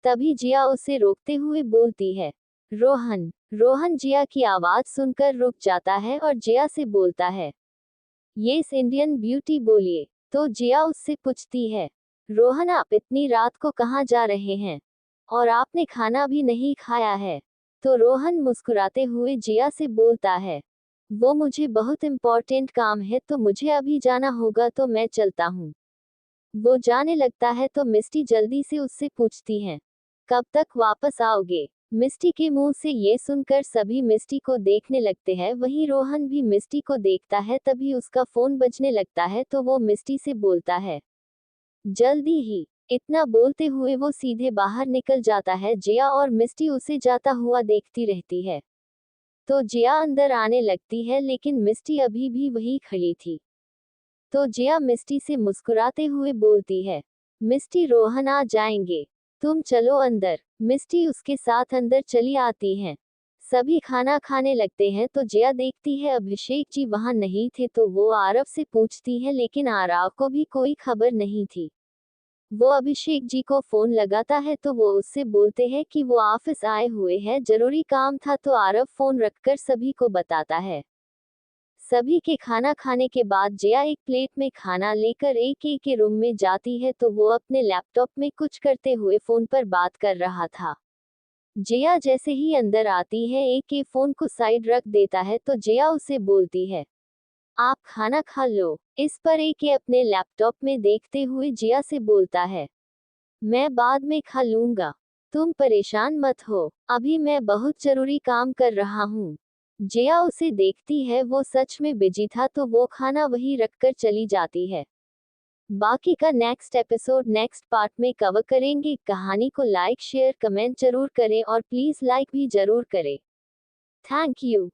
तभी जिया उसे रोकते हुए बोलती है, रोहन। रोहन जिया की आवाज सुनकर रुक जाता है और जिया से बोलता है, येस इंडियन ब्यूटी बोलिए। तो जिया उससे पूछती है, रोहन आप इतनी रात को कहाँ जा रहे हैं? और आपने खाना भी नहीं खाया है। तो रोहन मुस्कुराते हुए जिया से बोलता है, वो मुझे बहुत इम्पोर्टेंट काम है तो मुझे अभी जाना होगा तो मैं चलता हूँ। वो जाने लगता है तो मिस्टी जल्दी से उससे पूछती हैं, कब तक वापस आओगे? मिस्टी के मुंह से ये सुनकर सभी मिस्टी को देखने लगते हैं, वहीं रोहन भी मिस्टी को देखता है। तभी उसका फोन बजने लगता है तो वो मिस्टी से बोलता है, जल्दी ही। इतना बोलते हुए वो सीधे बाहर निकल जाता है। जिया और मिस्टी उसे जाता हुआ देखती रहती है। तो जिया अंदर आने लगती है लेकिन मिस्टी अभी भी वही खड़ी थी। तो जिया मिस्टी से मुस्कुराते हुए बोलती है, मिस्टी रोहन आ जाएंगे, तुम चलो अंदर। मिस्टी उसके साथ अंदर चली आती हैं। सभी खाना खाने लगते हैं तो जिया देखती है अभिषेक जी वहां नहीं थे तो वो आरव से पूछती है लेकिन आरव को भी कोई खबर नहीं थी। वो अभिषेक जी को फोन लगाता है तो वो उससे बोलते हैं कि वो ऑफिस आए हुए हैं, जरूरी काम था। तो आरव फोन रखकर सभी को बताता है। सभी के खाना खाने के बाद जिया एक प्लेट में खाना लेकर एक के रूम में जाती है तो वो अपने लैपटॉप में कुछ करते हुए फोन पर बात कर रहा था। जिया जैसे ही अंदर आती है एक के फोन को साइड रख देता है तो जिया उसे बोलती है, आप खाना खा लो। इस पर एक के अपने लैपटॉप में देखते हुए जिया से बोलता है, मैं बाद में खा लूंगा, तुम परेशान मत हो, अभी मैं बहुत जरूरी काम कर रहा हूँ। जिया उसे देखती है, वो सच में बिजी था तो वो खाना वहीं रखकर चली जाती है। बाकी का नेक्स्ट एपिसोड नेक्स्ट पार्ट में कवर करेंगे। कहानी को लाइक शेयर कमेंट जरूर करें और प्लीज लाइक भी जरूर करें। Thank you.